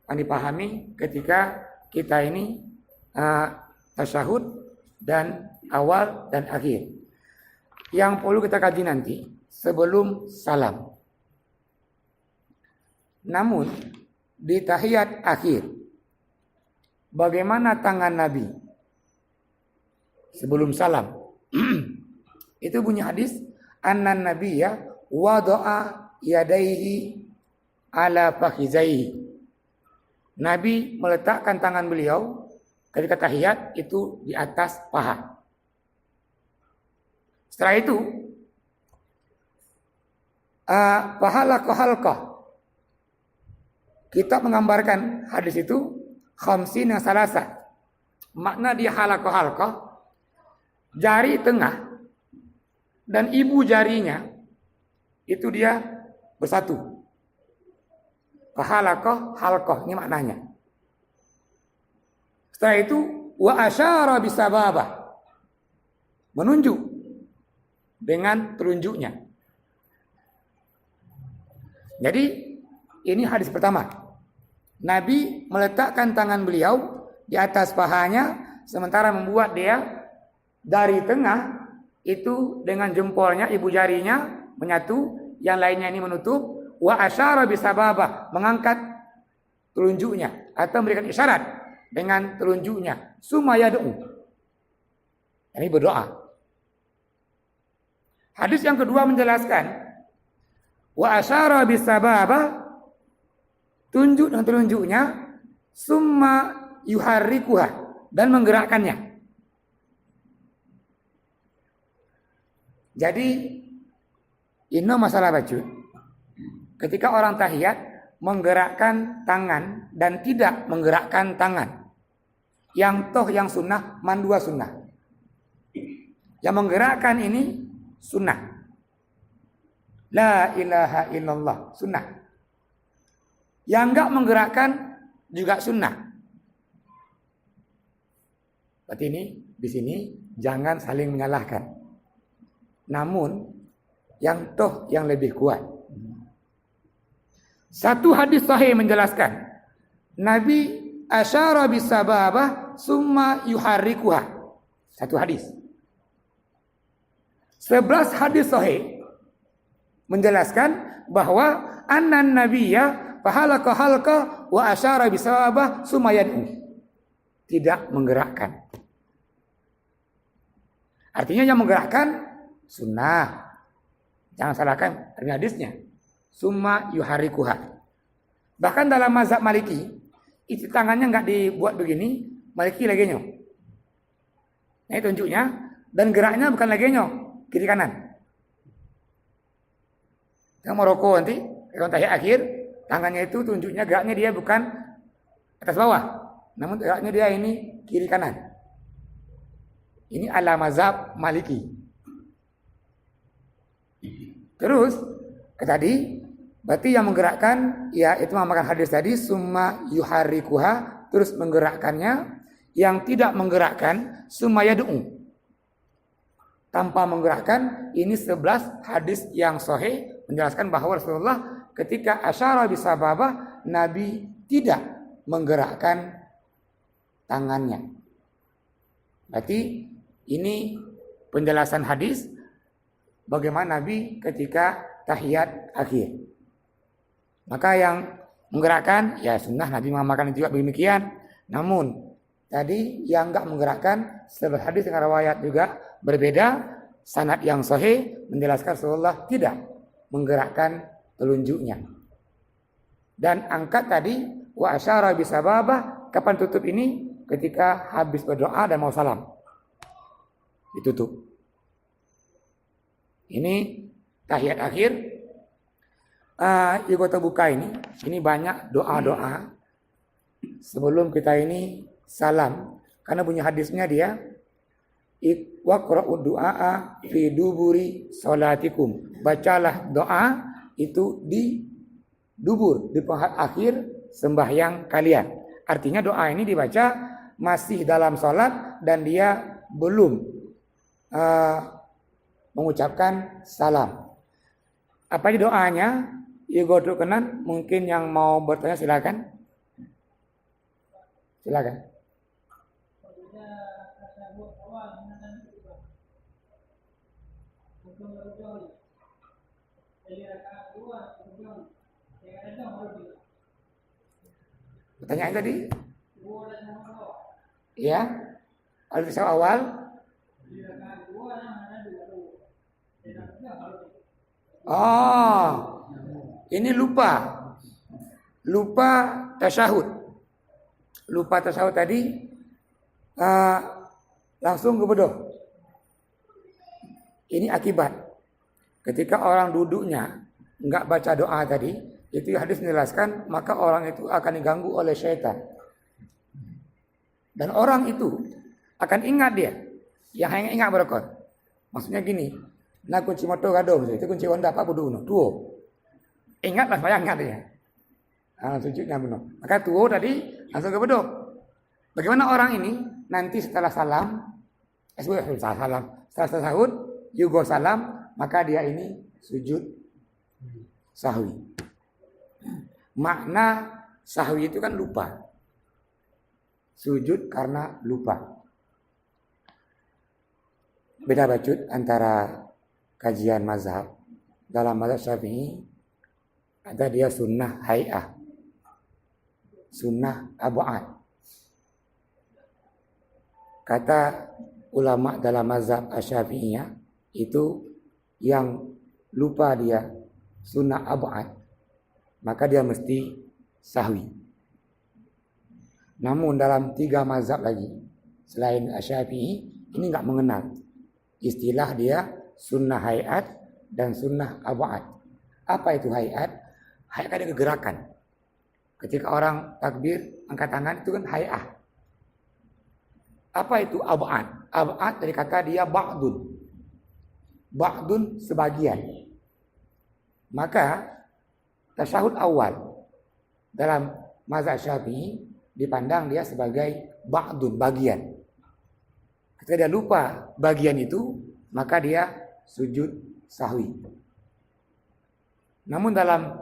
yang dipahami ketika kita ini tasyahud dan awal dan akhir. Yang perlu kita kaji nanti sebelum salam. Namun di tahiyat akhir, bagaimana tangan Nabi sebelum salam? Itu bunyi hadis, annan nabiyya wada'a yadaihi ala fakhizaihi. Nabi meletakkan tangan beliau ketika tahiyat itu di atas paha. Setelah itu halaqah. Kita menggambarkan hadis itu khamsin yang salasa. Makna dia halaqah, jari tengah dan ibu jarinya itu dia bersatu. Halaqah ini maknanya. Setelah itu wa asyara bisababah, menunjuk dengan telunjuknya. Jadi ini hadis pertama. Nabi meletakkan tangan beliau di atas pahanya, sementara membuat dia dari tengah itu dengan jempolnya, ibu jarinya menyatu, yang lainnya ini menutup. Wa asyara bisababah, mengangkat telunjuknya atau memberikan isyarat dengan telunjuknya. Summa yad'u, ini berdoa. Hadis yang kedua menjelaskan wa asyara bisababah, tunjuk dengan telunjuknya, summa yuharrikuha, dan menggerakkannya. Jadi ini masalah baju. Ketika orang tahiyat menggerakkan tangan dan tidak menggerakkan tangan, yang yang sunnah, mandua sunnah. Yang menggerakkan ini sunnah. La ilaha illallah, sunnah. Yang enggak menggerakkan juga sunnah. Berarti ini di sini jangan saling menyalahkan. Namun yang lebih kuat. Satu hadis sahih menjelaskan Nabi asyara bisababah summa yuharrikuha. Satu hadis. 11 hadis sahih menjelaskan bahwa annan nabiyya fahalaka halqa wa asyara bisababah summa yad'u. Tidak menggerakkan. Artinya yang menggerakkan sunnah. Jangan salahkan arti hadisnya. Summa yuharrikuha. Bahkan dalam mazhab Maliki, itu tangannya enggak dibuat begini, Maliki lagi nyok. Nah itu tunjuknya. Dan geraknya bukan lagi nyok, kiri kanan. Yang Maroko nanti, kalau tahiyat akhir, tangannya itu tunjuknya geraknya dia bukan atas bawah. Namun geraknya dia ini kiri kanan. Ini ala mazhab Maliki. Terus tadi berarti yang menggerakkan ya itu memakan hadis tadi summa yuharrikuha, terus menggerakkannya. Yang tidak menggerakkan summa yad'u, tanpa menggerakkan. Ini 11 hadis yang sahih menjelaskan bahwa Rasulullah ketika asyara bisababah, Nabi tidak menggerakkan tangannya. Berarti ini penjelasan hadis bagaimana Nabi ketika tahiyat akhir. Maka yang menggerakkan ya sunnah, Nabi mengamalkan juga demikian. Namun tadi yang enggak menggerakkan, sebab hadis dengan riwayat juga berbeda, sanad yang sahih menjelaskan Rasulullah tidak menggerakkan telunjuknya. Dan angkat tadi wa asyara bisababah, kapan tutup ini? Ketika habis berdoa dan mau salam. Ditutup. Ini tahiyat akhir. Ibu buka ini banyak doa-doa sebelum kita ini salam. Karena punya hadisnya dia waqra'ud du'a fi duburi salatikum. Bacalah doa itu di dubur, di penghujung akhir sembahyang kalian. Artinya doa ini dibaca masih dalam salat dan dia belum mengucapkan salam. Apa ini doanya? Ibu kenan, mungkin yang mau bertanya silakan. Silakan. Pertanyaan tadi? Ya. Al-Tisab awal. Oh. Ini lupa tasyahud. Lupa tasyahud tadi langsung kebedoh. Ini akibat. Ketika orang duduknya enggak baca doa tadi, itu hadis menjelaskan, maka orang itu akan diganggu oleh syaitan. Dan orang itu akan ingat dia. Yang hanya ingat berkor. Maksudnya gini, nah kunci motor gado, itu kunci Honda apa budu tuo. Ingatlah saya ingat dia. Sujudnya benar. Maka tuo tadi langsung ke bedok. Bagaimana orang ini nanti setelah salam, setelah sahur, yugo salam, maka dia ini sujud sahwi. Makna sahwi itu kan lupa. Sujud karena lupa. Beda bacut antara kajian mazhab. Dalam mazhab Syafi'i ada dia sunnah hay'ah, sunnah abu'ad. Kata ulama dalam mazhab Asy-Syafi'iyah itu yang lupa dia sunnah abu'ad, maka dia mesti sahwi. Namun dalam 3 mazhab lagi selain Asy-Syafi'i ini enggak mengenal istilah dia sunnah hay'at dan sunnah abu'ad. Apa itu hay'at? Hay'at ada kegerakan. Ketika orang takbir angkat tangan itu kan hay'ah. Apa itu abu'ad? Abu'ad dari kata dia ba'dun. Ba'dun sebagian. Maka tasyahud awal dalam mazhab Syafi'i dipandang dia sebagai ba'dun, bagian. Ketika dia lupa bagian itu, maka dia sujud sahwi. Namun dalam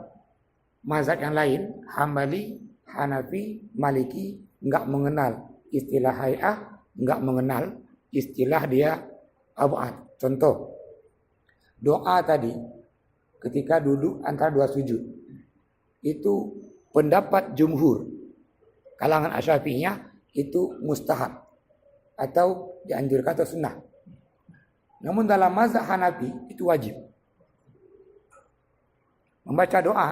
mazhab yang lain, Hambali, Hanafi, Maliki enggak mengenal istilah hay'ah, enggak mengenal istilah dia ab'ad. Contoh, doa tadi ketika duduk antara dua sujud, itu pendapat jumhur kalangan Asy-Syafi'iyah itu mustahab atau dianjurkan atau sunnah. Namun dalam mazhab Hanafi itu wajib. Membaca doa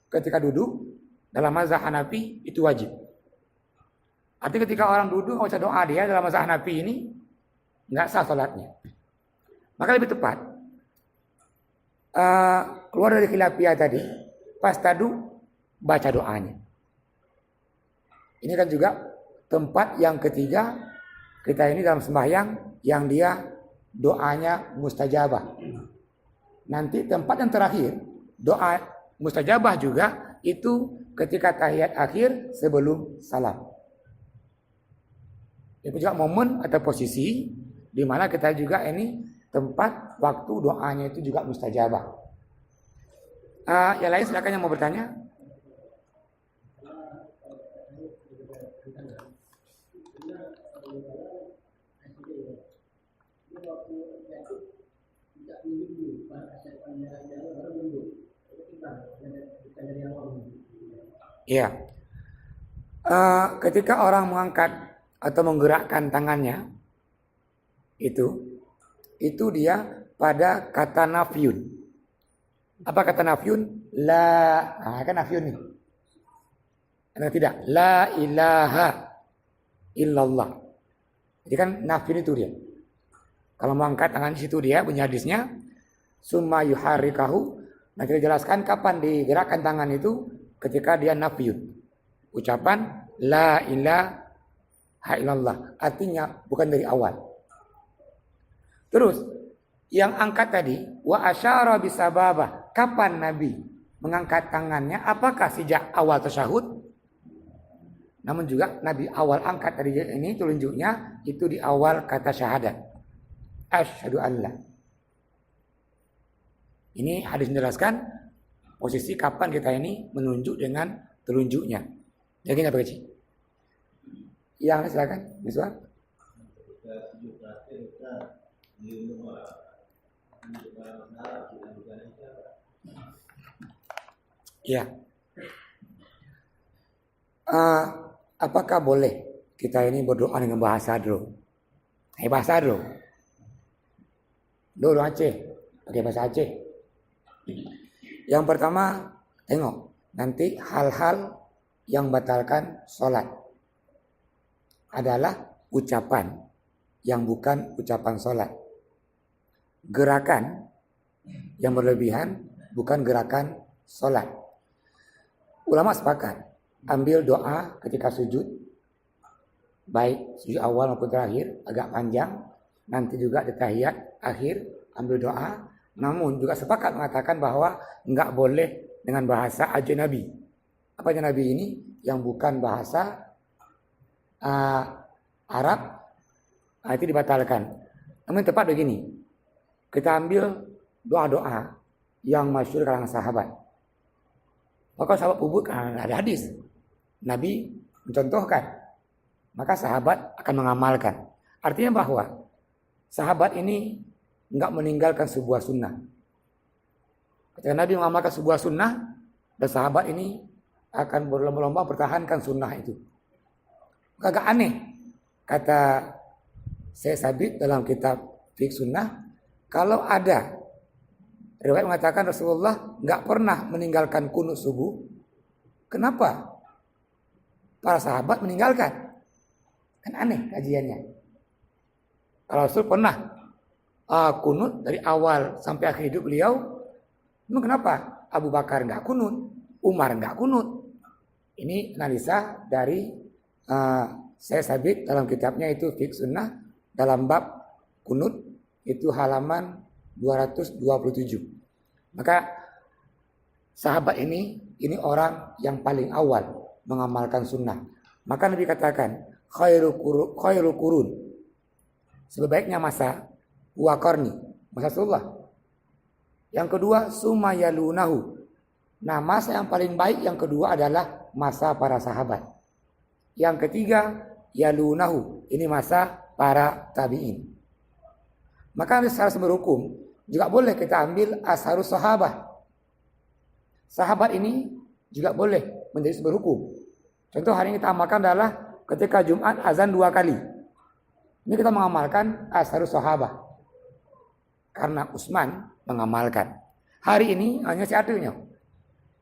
ketika duduk dalam mazhab Hanafi itu wajib. Artinya ketika orang duduk membaca doa dia dalam mazhab Hanafi ini nggak sah salatnya. Maka lebih tepat keluar dari khilafiyah tadi, pas tadu baca doanya. Ini kan juga tempat yang ketiga kita ini dalam sembahyang yang dia doanya mustajabah. Nanti tempat yang terakhir doa mustajabah juga itu ketika tahiyat akhir sebelum salam. Itu juga momen atau posisi di mana kita juga ini tempat waktu doanya itu juga mustajabah. Yang lain silakan yang mau bertanya. Ya, ketika orang mengangkat atau menggerakkan tangannya, itu dia pada kata nafyun. Apa kata nafyun? Kan nafyun nih. Atau tidak? La ilaha illallah. Jadi kan nafyun itu dia. Kalau mengangkat tangan di situ dia bunyi hadisnya, summa yuharrikahu. Nanti dijelaskan kapan digerakkan tangan itu ketika dia nafyun. Ucapan la ilaha illallah. Artinya bukan dari awal. Terus yang angkat tadi wa asyara bisababah. Kapan Nabi mengangkat tangannya? Apakah sejak awal tasyahud? Namun juga Nabi awal angkat tadi ini telunjuknya itu di awal kata syahadat. Asyhadu an la. Ini hadis menjelaskan posisi kapan kita ini menunjuk dengan telunjuknya. Jadi apa kecil? Yang silakan, Miswar. Ya. Apakah boleh kita ini berdoa dengan bahasa Adro? Bahasa Adro. Dulu Aceh, pakai bahasa Aceh. Yang pertama, tengok nanti hal-hal yang batalkan sholat adalah ucapan yang bukan ucapan sholat. Gerakan yang berlebihan bukan gerakan sholat. Ulama sepakat ambil doa ketika sujud, baik sujud awal maupun terakhir agak panjang. Nanti juga di tahiyat akhir ambil doa. Namun juga sepakat mengatakan bahwa enggak boleh dengan bahasa ajnabi. Apa ajnabi ini? Yang bukan bahasa Arab, itu dibatalkan. Namun tepat begini. Kita ambil doa-doa yang masyhur kalangan sahabat. Maka sahabat pupuk ada hadis. Nabi mencontohkan. Maka sahabat akan mengamalkan. Artinya bahwa sahabat ini enggak meninggalkan sebuah sunnah. Ketika Nabi mengamalkan sebuah sunnah, dan sahabat ini akan berlomba-lomba pertahankan sunnah itu. Agak aneh, kata Syekh Sabit dalam kitab Fiqh Sunnah, kalau ada riwayat mengatakan Rasulullah enggak pernah meninggalkan kunut subuh, kenapa para sahabat meninggalkan? Kan aneh kajiannya. Kalau Rasul pernah kunut dari awal sampai akhir hidup beliau, memang kenapa Abu Bakar enggak kunut, Umar enggak kunut? Ini analisa dari Syekh Sabit dalam kitabnya itu Fiqh Sunnah dalam bab kunut itu halaman 227. Maka sahabat ini orang yang paling awal mengamalkan sunnah. Maka Nabi katakan khairu qurun sebaiknya masa huwa qarni, masa Rasulullah. Yang kedua summa yalunahu. Nah, masa yang paling baik yang kedua adalah masa para sahabat. Yang ketiga yalunahu, ini masa para tabi'in. Maka secara sumber hukum juga boleh kita ambil asharus sahabah. Sahabat ini juga boleh menjadi sumber hukum. Contoh hari ini kita amalkan adalah ketika Jumat azan 2 kali. Ini kita mengamalkan asharus sahabah. Karena Utsman mengamalkan. Hari ini hanya satunya.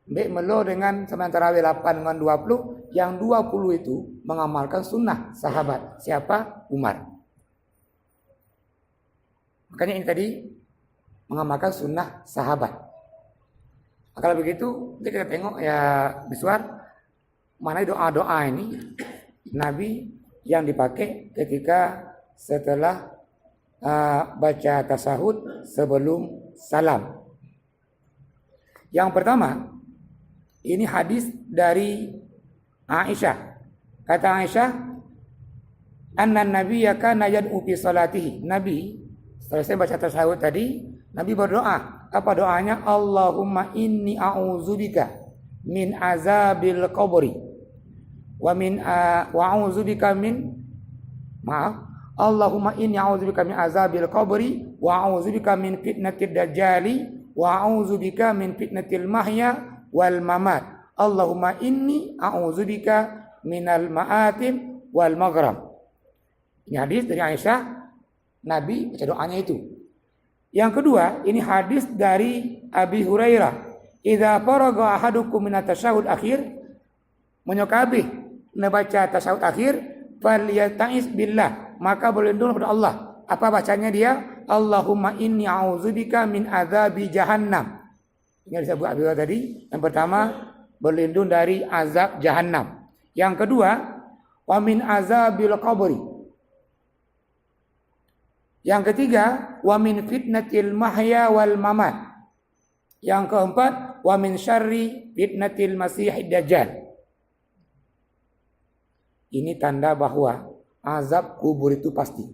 Mbak melo dengan sembahyang tarawih 8 dengan 20, yang 20 itu mengamalkan sunnah sahabat. Siapa? Umar. Makanya ini tadi mengamalkan sunnah sahabat. Kalau begitu, kita tengok ya Miswar, mana doa-doa ini Nabi yang dipakai ketika setelah baca tasahud sebelum salam. Yang pertama, ini hadis dari Aisyah. Kata Aisyah, anna nabiyya kana yad'u fi salatihi. Nabi selesai baca tasahud tadi, Nabi berdoa. Apa doanya? Allahumma inni a'udzubika min azabil qabri wa a'udzubika min Allahumma inni a'udzubika min azabil qabri wa a'udzubika min fitnatid dajjali wa a'udzubika min fitnatil mahya wal mamat. Allahumma inni a'udzubika minal ma'atim wal maghram. Ini hadis dari Aisyah, Nabi baca doanya itu. Yang kedua, ini hadis dari Abi Hurairah. Idza faraga ahadukum min at-tasyahhud akhir, menyokabih membaca tasyahud akhir, falyata'is billah, maka berlindung kepada Allah. Apa bacanya dia? Allahumma inni a'udzubika min adzabi jahannam. Ini disebut Abi Hurairah tadi. Yang pertama, berlindung dari azab jahannam. Yang kedua, wa min azabil qabri. Yang ketiga, wa min fitnatil mahya wal mamat. Yang keempat, wa min syarri fitnatil masihid dajjal. Ini tanda bahwa azab kubur itu pasti.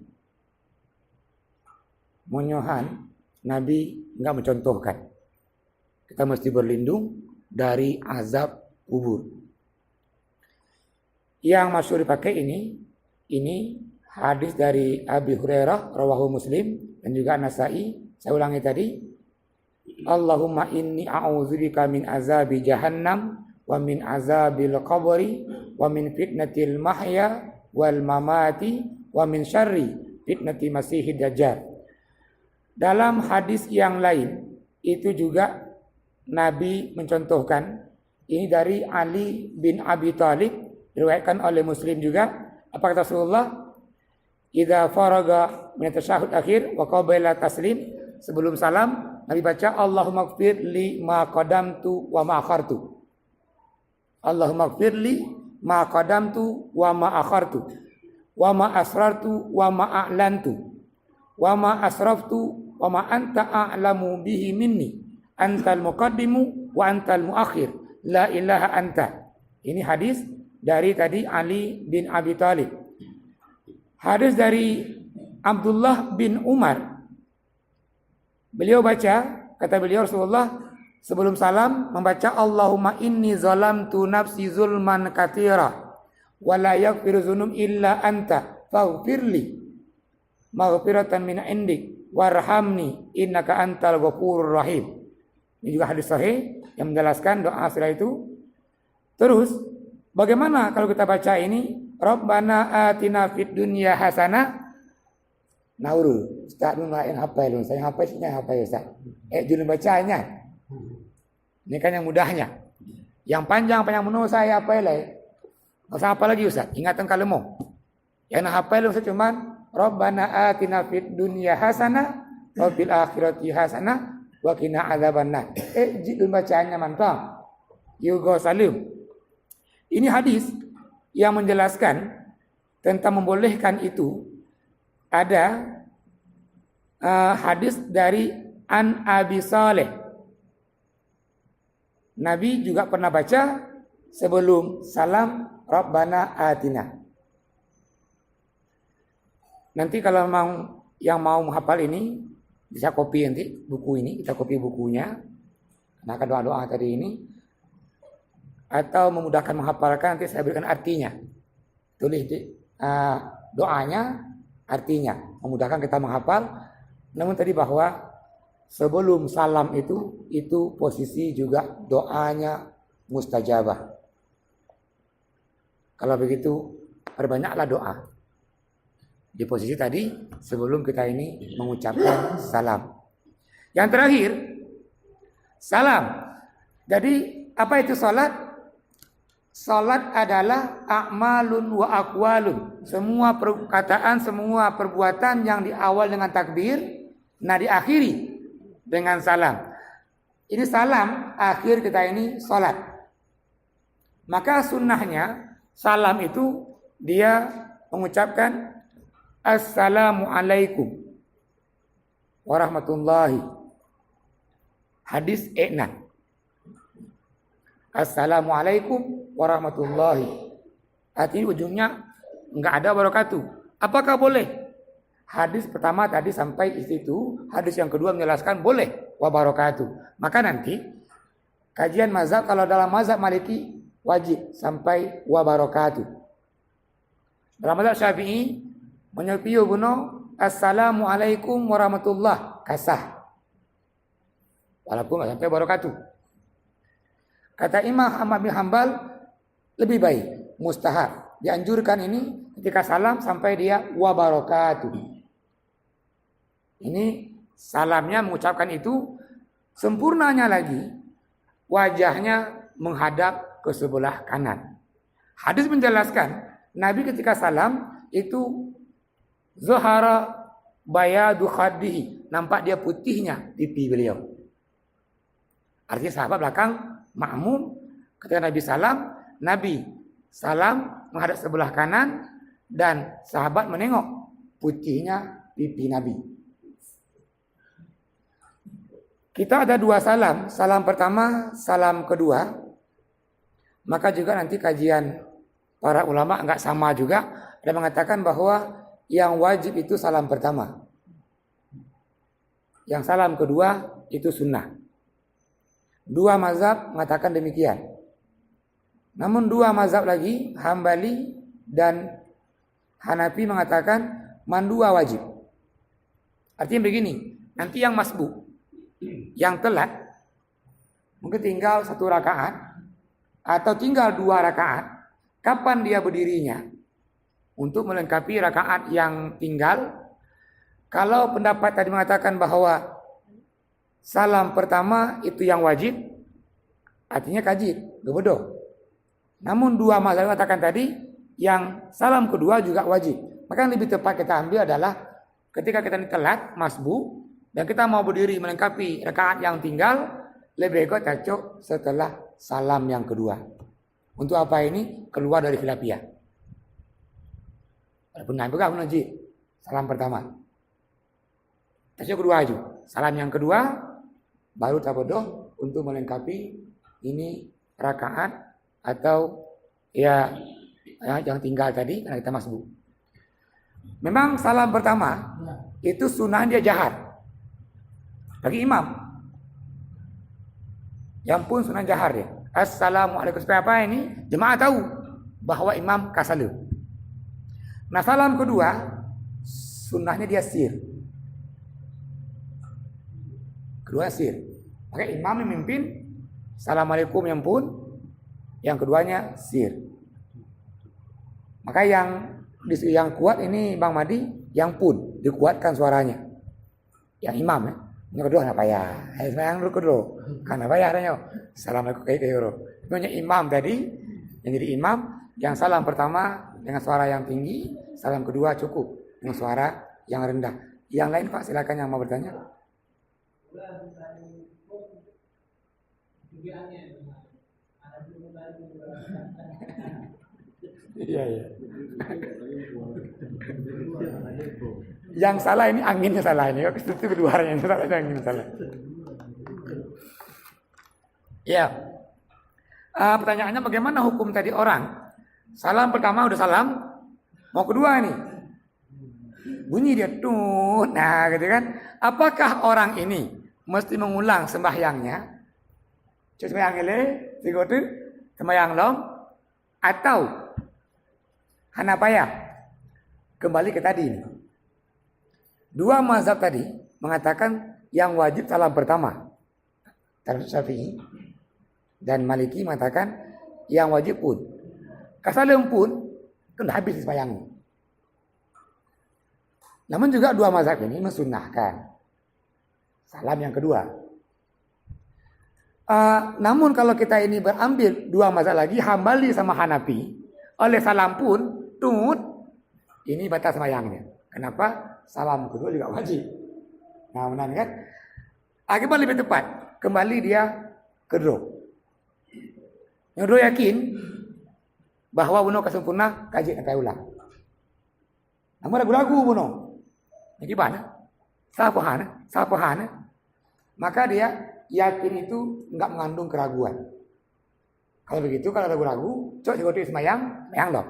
Monyohan, Nabi enggak mencontohkan. Kita mesti berlindung dari azab kubur. Yang masyhur dipakai ini hadis dari Abi Hurairah rawahu Muslim dan juga Nasa'i. Saya ulangi tadi. Allahumma inni a'udzubika min azabi jahannam wa min azabil qabri wa min fitnatil mahya wal mamati wa min syarri fitnati masihid dajjal. Dalam hadis yang lain itu juga Nabi mencontohkan, ini dari Ali bin Abi Thalib, diriwayatkan oleh Muslim juga. Apa kata Rasulullah? Idza faraga min tasyahhud akhir wa qabla taslim, sebelum salam Nabi baca Allahumma ighfir li ma qadamtu wa ma akhartu. Allahumma ighfir li ma qadamtu wa ma akhartu wa ma asrartu wa ma a'lantu wa ma asraftu wa ma anta a'lamu bihi minni antal muqaddimu wa antal muakhir la ilaha anta. Ini hadis dari tadi Ali bin Abi Thalib. Hadis dari Abdullah bin Umar. Beliau baca, kata beliau Rasulullah sebelum salam membaca Allahumma inni zalamtu nafsi zulman katsira wa la yaghfiru dzunub illa anta faghfirli maghfiratan min indik warhamni innaka antal ghafurur rahim. Ini juga hadis sahih yang menjelaskan doa setelah itu. Terus bagaimana kalau kita baca ini? Rabbana atina fid dunya hasanah. Nauru, Ustaz nun lain hafal, saya hafal sini hafal Ustaz. Judul bacanya. Ini kan yang mudahnya. Yang panjang menurut saya hafal lah. Enggak apa lagi Ustaz, ingatan kalau mau. Yang nak hafal Ustaz cuman Rabbana atina fid dunya hasanah wa fil akhirati hasanah wa qina adzabannar. Judul bacaannya mantap. Yugo salim. Ini hadis yang menjelaskan tentang membolehkan itu. Ada hadis dari An Abi Saleh. Nabi juga pernah baca sebelum salam Rabbana atina. Nanti kalau yang mau menghafal ini bisa copy nanti buku ini, kita copy bukunya. Nah, doa-doa tadi ini atau memudahkan menghafalkan nanti saya berikan artinya. Tulis doanya, artinya memudahkan kita menghafal. Namun tadi bahwa sebelum salam itu posisi juga doanya mustajabah. Kalau begitu perbanyaklah doa. Di posisi tadi sebelum kita ini mengucapkan salam. Yang terakhir salam. Jadi apa itu salat? Salat adalah a'malun wa aqwalun. Semua perkataan, semua perbuatan yang diawal dengan takbir, nah diakhiri dengan salam. Ini salam akhir kita ini salat. Maka sunnahnya salam itu dia mengucapkan Assalamualaikum warahmatullahi. Hadis E'nan. Assalamualaikum warahmatullahi. Artinya ujungnya enggak ada wabarakatuh. Apakah boleh? Hadis pertama tadi sampai di situ. Hadis yang kedua menjelaskan boleh wabarakatuh. Maka nanti kajian mazhab kalau dalam mazhab Maliki wajib sampai wabarakatuh. Dalam mazhab Syafi'i menyepiu buno Assalamualaikum warahmatullahi kasah. Walaupun enggak sampai wabarakatuh. Kata Imam Ahmad bin Hanbal lebih baik, mustahab. Dianjurkan ini ketika salam sampai dia wabarakatuh. Ini salamnya mengucapkan itu, sempurnanya lagi wajahnya menghadap ke sebelah kanan. Hadis menjelaskan Nabi ketika salam itu zahara bayadu khaddihi, nampak dia putihnya pipi beliau. Artinya sahabat belakang makmum ketika Nabi salam menghadap sebelah kanan dan sahabat menengok putihnya pipi Nabi. Kita ada dua salam, salam pertama, salam kedua. Maka juga nanti kajian para ulama enggak sama juga, ada mengatakan bahwa yang wajib itu salam pertama. Yang salam kedua itu sunnah. Dua mazhab mengatakan demikian. Namun dua mazhab lagi, Hambali dan Hanafi mengatakan mandua wajib. Artinya begini, nanti yang masbuk, yang telat, mungkin tinggal 1 rakaat atau tinggal 2 rakaat, kapan dia berdirinya? Untuk melengkapi rakaat yang tinggal. Kalau pendapat tadi mengatakan bahwa salam pertama itu yang wajib, artinya kajib, bodoh. Namun dua mazhab mengatakan tadi yang salam kedua juga wajib. Maka yang lebih tepat kita ambil adalah ketika kita ini telat, masbuk, dan kita mau berdiri melengkapi rakaat yang tinggal, lebih baik cocok setelah salam yang kedua. Untuk apa ini? Keluar dari khilafiyah. Walaupun nabi pun wajib salam pertama. Cocok kedua aja. Salam yang kedua baru tabodoh untuk melengkapi ini rakaat atau ya yang tinggal tadi karena kita masbuk. Memang salam pertama itu sunnah dia jahar bagi imam. Yang pun sunnah jahar ya. Assalamualaikum, supaya apa ini? Jemaah tahu bahwa imam kasalu. Nah salam kedua sunnahnya dia sir. Kedua sir. Maka imam memimpin Assalamualaikum yang keduanya sir. Maka yang kuat ini Bang Madi, yang pun dikuatkan suaranya. Yang imam ya. Yang kedua apa ya? Yang kedua. Karena apa ya adanya? Assalamualaikum kayak Punya imam tadi yang jadi imam, yang salam pertama dengan suara yang tinggi, salam kedua cukup dengan suara yang rendah. Yang lain Pak silakan yang mau bertanya. Iya. Yang salah ini anginnya salah ini. Itu keduanya yang salah, angin salah. Ya. Pertanyaannya bagaimana hukum tadi orang? Salam pertama udah salam, mau kedua nih. bunyi dia tut. Nah, gitu kan. Apakah orang ini mesti mengulang sembahyangnya? Cuk sembahyang ele, tiga tu sembahyang long atau Hanafiyah kembali ke tadi. Dua mazhab tadi mengatakan yang wajib salam pertama. Termasuk Syafi'i dan Maliki mengatakan yang wajib pun. Kasalam pun kena habis sembahyang. Namun juga dua mazhab ini mensunnahkan salam yang kedua. Namun kalau kita ini berambil dua mazhab lagi, Hambali sama Hanafi, oleh salam pun tut, ini batas sembahyangnya. Kenapa? Salam kedua juga wajib. Nah, benar kan? Akibat lebih tepat, kembali dia ke Dro. Yang Dro yakin bahwa bunuh kesempurna kaji nanti ulang. Namun ragu-ragu bunuh. Ini gimana? Sapahana. Maka dia yakin itu enggak mengandung keraguan. Kalau begitu, kalau ragu-ragu, cok digotis sembahyang loh.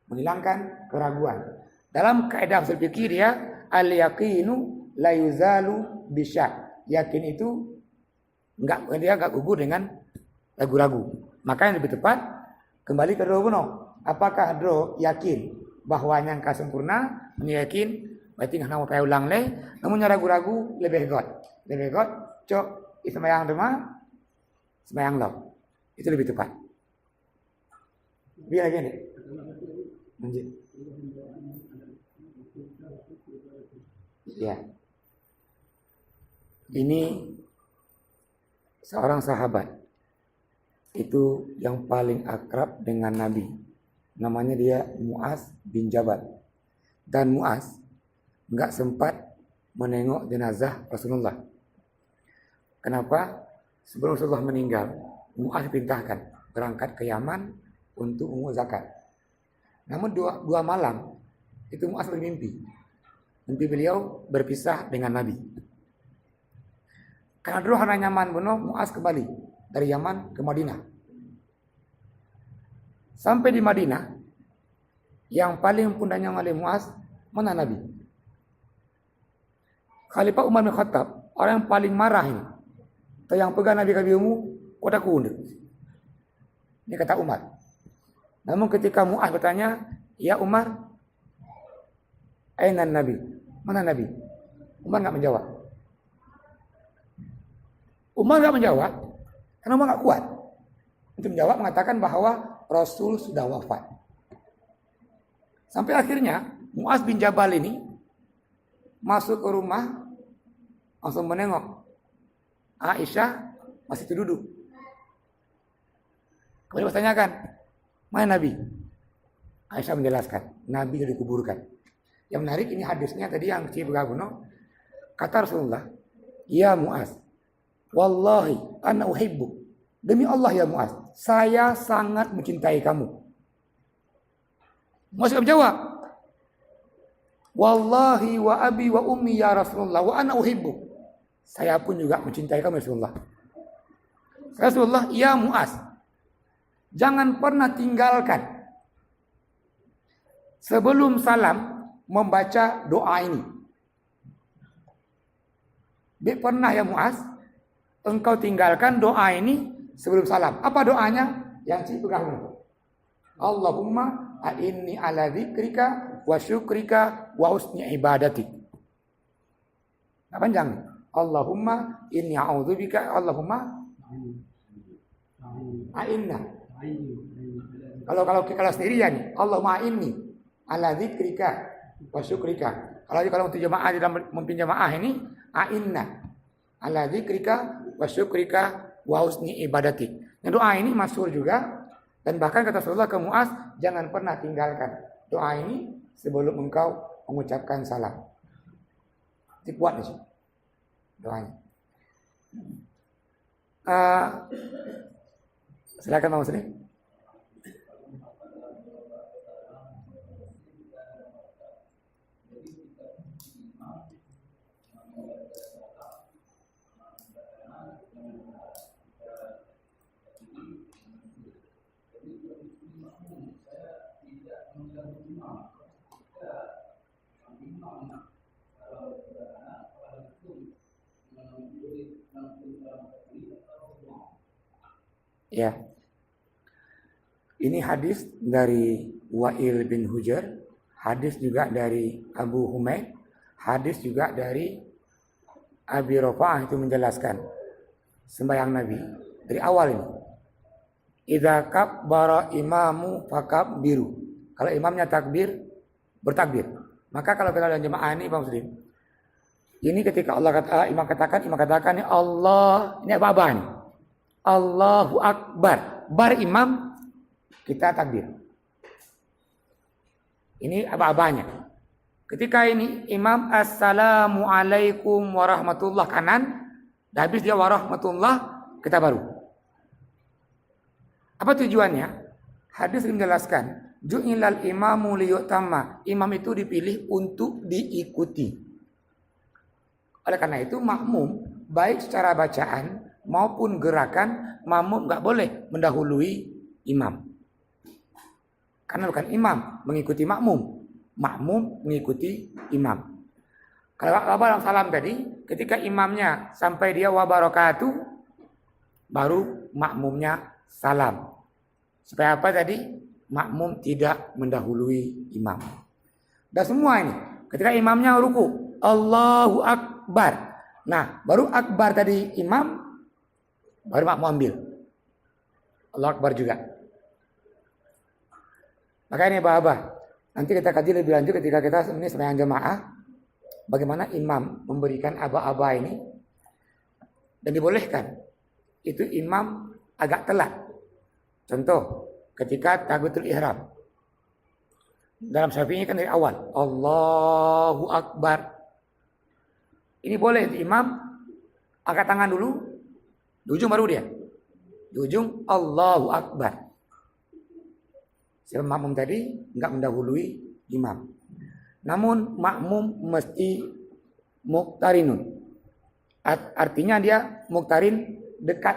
Menghilangkan keraguan. Dalam kaidah usul fikih dia al-yaqinu la yuzalu bisyak. Yakin itu dia enggak gugur dengan ragu-ragu. Maka yang lebih tepat kembali ke Dro bunuh. Apakah Dro yakin bahwa yang sempurna, yakin berarti nggak mau payah ulang leh, namun ragu-ragu lebih got, cok sembahyang rumah, sembahyang lo, itu lebih tepat. Biar lagi nih, lanjut. Ya, ini seorang sahabat itu yang paling akrab dengan Nabi. Namanya dia Mu'az bin Jabal. Dan Mu'az enggak sempat menengok jenazah Rasulullah. Kenapa? Sebelum Rasulullah meninggal, Mu'az perintahkan berangkat ke Yaman untuk memungut zakat. Namun dua malam itu Mu'az bermimpi. Mimpi beliau berpisah dengan Nabi. Karena dulu hanya nyaman bunuh, Mu'az kembali dari Yaman ke Madinah. Sampai di Madinah, yang paling pundaknya oleh Mu'az, mana Nabi? Khalifah Umar bin Khattab, orang yang paling marah ini. Atau yang pegang Nabi kabiumu, kota kunde. Ini kata Umar. Namun ketika Mu'az bertanya, ya Umar, aina Nabi? Mana Nabi? Umar enggak menjawab. Umar enggak menjawab, karena Umar enggak kuat. Untuk menjawab mengatakan bahwa Rasul sudah wafat. Sampai akhirnya Mu'az bin Jabal ini masuk ke rumah, langsung menengok Aisyah masih duduk. Kemudian bertanyakan, mana Nabi? Aisyah menjelaskan, Nabi sudah dikuburkan. Yang menarik ini hadisnya tadi yang Cik Begabuno, kata Rasulullah, ya Mu'az, wallahi ana uhibbu. Demi Allah ya Mu'az, saya sangat mencintai kamu. Mu'az menjawab, wallahi wa abi wa ummi ya Rasulullah wa ana uhibbu. Saya pun juga mencintai kamu Rasulullah. Rasulullah, ya Mu'az, jangan pernah tinggalkan sebelum salam membaca doa ini. Pernah ya Mu'az, engkau tinggalkan doa ini sebelum salam. Apa doanya? Yang Cik pegang. Allahumma a'inni ala dzikrika wa syukrika wa husni ibadatik. Nah, panjang. Allahumma inni a'udzubika. Allahumma a'inna. Kalau sendirian, Allahumma a'inni ala dzikrika wa syukrika. Kalau untuk jemaah dalam memimpin jemaah ini, a'inna ala dzikrika wa syukrika wa husni ibadatik. Yang doa ini masyhur juga dan bahkan kata Rasulullah ke Mu'az, jangan pernah tinggalkan doa ini sebelum engkau mengucapkan salam. Dibuat nih doanya. Silakan Pak Muslim. Ya. Ini hadis dari Wa'il bin Hujr, hadis juga dari Abu Humaid, hadis juga dari Abi Rafa'ah itu menjelaskan sembahyang Nabi dari awal ini. Idza kabbara imamu fakabbiru. Kalau imamnya takbir, bertakbir. Maka kalau kita dalam jemaah ini Pak Muslim, ini ketika imam katakan ini Allah, ini apa nih? Allahu Akbar. Bar imam kita takbir. Ini apa-apanya. Ketika ini imam assalamualaikum warahmatullah kanan, dah habis dia warahmatullah, kita baru. Apa tujuannya? Hadis menjelaskan, ju'ilal imamu liyutamma. Imam itu dipilih untuk diikuti. Oleh karena itu makmum baik secara bacaan maupun gerakan, makmum enggak boleh mendahului imam. Karena bukan imam mengikuti makmum, makmum mengikuti imam. Kalau Bapak salam tadi, ketika imamnya sampai dia wa barakatuh, baru makmumnya salam. Supaya apa tadi? Makmum tidak mendahului imam. Dan semua ini, ketika imamnya ruku, Allahu Akbar. Nah, baru Akbar tadi imam, baru makmum ambil. Allahu Akbar juga. Maka ini Bapak, nanti kita kaji lebih lanjut ketika kita ini sembahyang jemaah, bagaimana imam memberikan aba-aba ini, dan dibolehkan. Itu imam agak telat. Contoh, ketika takbiratul ihram. Dalam Syafi'i kan dari awal, Allahu Akbar. Ini boleh imam angkat tangan dulu, di ujung baru dia. Di ujung Allahu Akbar. Sebab makmum tadi enggak mendahului imam. Namun makmum mesti muqtarinun. Artinya dia muqtarin dekat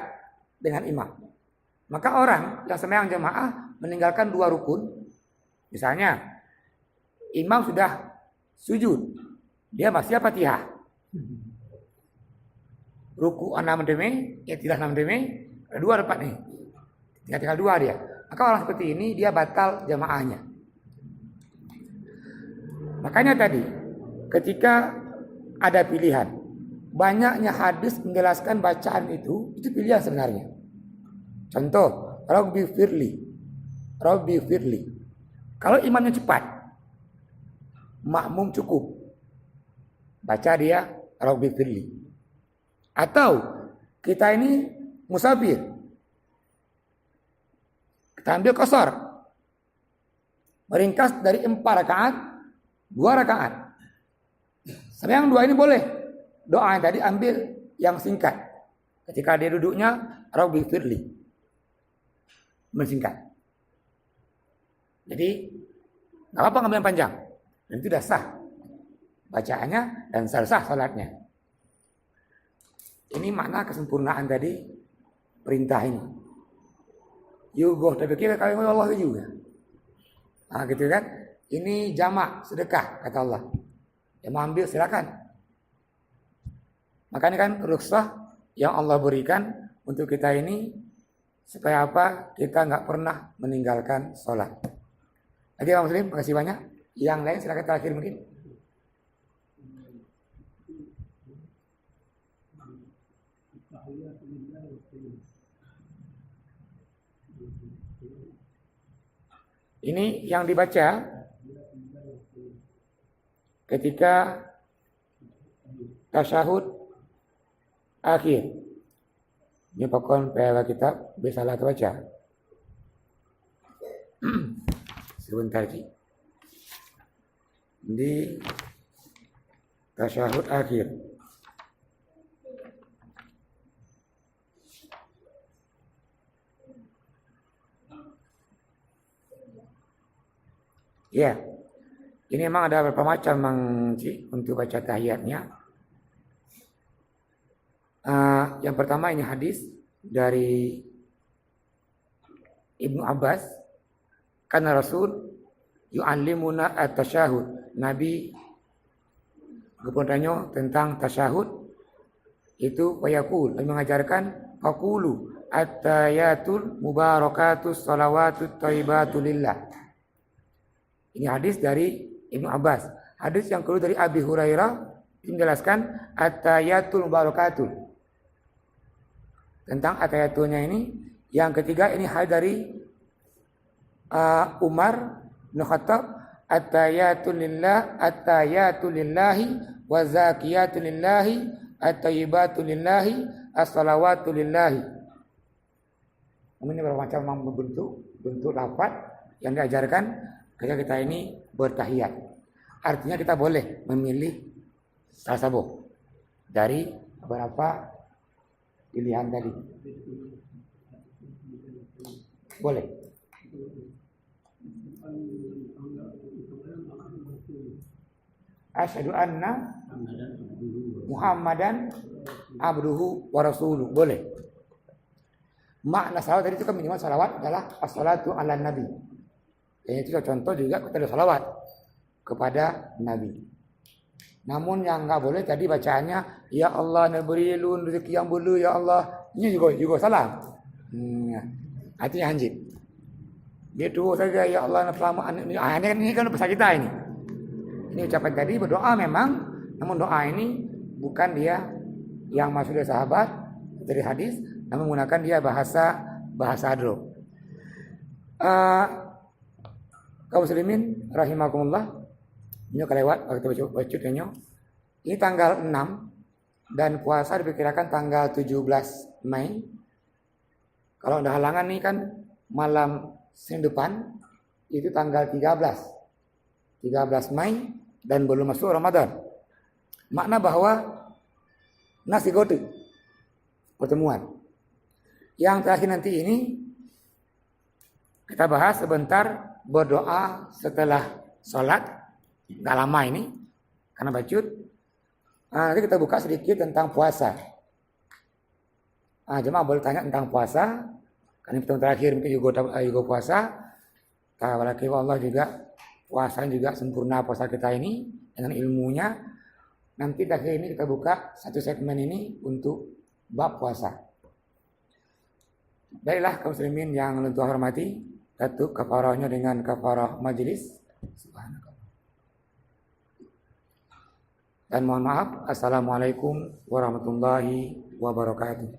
dengan imam. Maka orang yang sembahyang jemaah meninggalkan 2 rukun. Misalnya imam sudah sujud, dia masih Fatihah. Ruku 6 demi, i'tidal 6 demi, 2 dapat nih. Tinggal 2 dia. Maka orang seperti ini dia batal jemaahnya. Makanya tadi ketika ada pilihan, banyaknya hadis menjelaskan bacaan itu pilihan sebenarnya. Contoh, Rabbi firli. Kalau imamnya cepat, makmum cukup baca dia Rabbi firli. Atau kita ini musafir, kita ambil qasar, meringkas dari 4 rakaat 2 rakaat. Sembahyang 2 ini boleh. Doa yang tadi ambil yang singkat. Ketika dia duduknya Rabbi firli, mensingkat. Jadi nggak apa-apa ngambil yang panjang, dan itu sudah sah bacaannya dan sah salatnya. Ini makna kesempurnaan tadi perintah ini. Yugoh tapi kira kalau Allah juga. Nah gitu kan. Ini jamak sedekah kata Allah. Yang mau ambil silakan. Makanya kan rukhsah yang Allah berikan untuk kita ini supaya apa? Kita nggak pernah meninggalkan sholat. Lagi Pak Muslim, makasih banyak. Yang lain silakan terakhir mungkin. Ini yang dibaca ketika tasyahud akhir. Ini pokoknya PL kitab bisa lah baca. Sebentar lagi. Di tasyahud akhir. Ya, ini memang ada beberapa macam untuk baca tahiyatnya. Yang pertama ini hadis dari Ibnu Abbas, karena Rasul yu'allimuna at-tasyahud. Nabi bertanya tentang tasyahud itu wayaqul, mengajarkan faqulu at-tahiyatul mubarakatus salawatut thayyibatu lillah. Ini hadis dari Ibnu Abbas. Hadis yang kedua dari Abi Hurairah menjelaskan at-tahiyatul mubarakatul. Tentang at-tahiyatulnya ini. Yang ketiga ini hadis dari Umar bin Khattab, at-tahiyatul lillah, at-tahiyatul lillahi, wa zakiyatul lillahi, at-thayyibatu lillahi, as-salawatu lillahi. Ini beberapa macam bentuk lafaz yang diajarkan ketika kita ini bertahiyat. Artinya kita boleh memilih salah satu dari beberapa pilihan tadi. Boleh. Asyhadu anna Muhammadan abduhu wa rasuluh. Boleh. Makna salawat tadi itu kan minimal salawat adalah as-salatu ala nabi. Dan itu contoh juga kita ada salawat kepada nabi. Namun yang enggak boleh tadi bacaannya ya Allah nabrilun rezeki yang bulu ya Allah. Ini juga salah. Artinya hanjit. Dia doa saja ya Allah selamat ini kan bahasa kita ini. Ini ucapan tadi berdoa memang, namun doa ini bukan dia yang masuk dari sahabat dari hadis, namun menggunakan dia bahasa adro. Kaum muslimin rahimakumullah. Ini kelewat waktu bacutnya. Ini tanggal 6 dan puasa diperkirakan tanggal 17 Mei. Kalau ada halangan nih kan malam Senin depan itu tanggal 13 Mei dan belum masuk Ramadan. Makna bahwa nasi gotu pertemuan. Yang terakhir nanti ini kita bahas sebentar berdoa setelah sholat. Gak lama ini karena bacut. Nanti kita buka sedikit tentang puasa. Jemaah boleh tanya tentang puasa. Karena pertemuan terakhir mungkin juga puasa. Walaki Allah juga puasa juga sempurna puasa kita ini dengan ilmunya. Nanti terakhir ini kita buka satu segmen ini untuk bab puasa. Baiklah kaum muslimin yang tentu hormati, tutup kafarahnya dengan kafarah majelis. Subhanallah. Dan mohon maaf, assalamualaikum warahmatullahi wabarakatuh.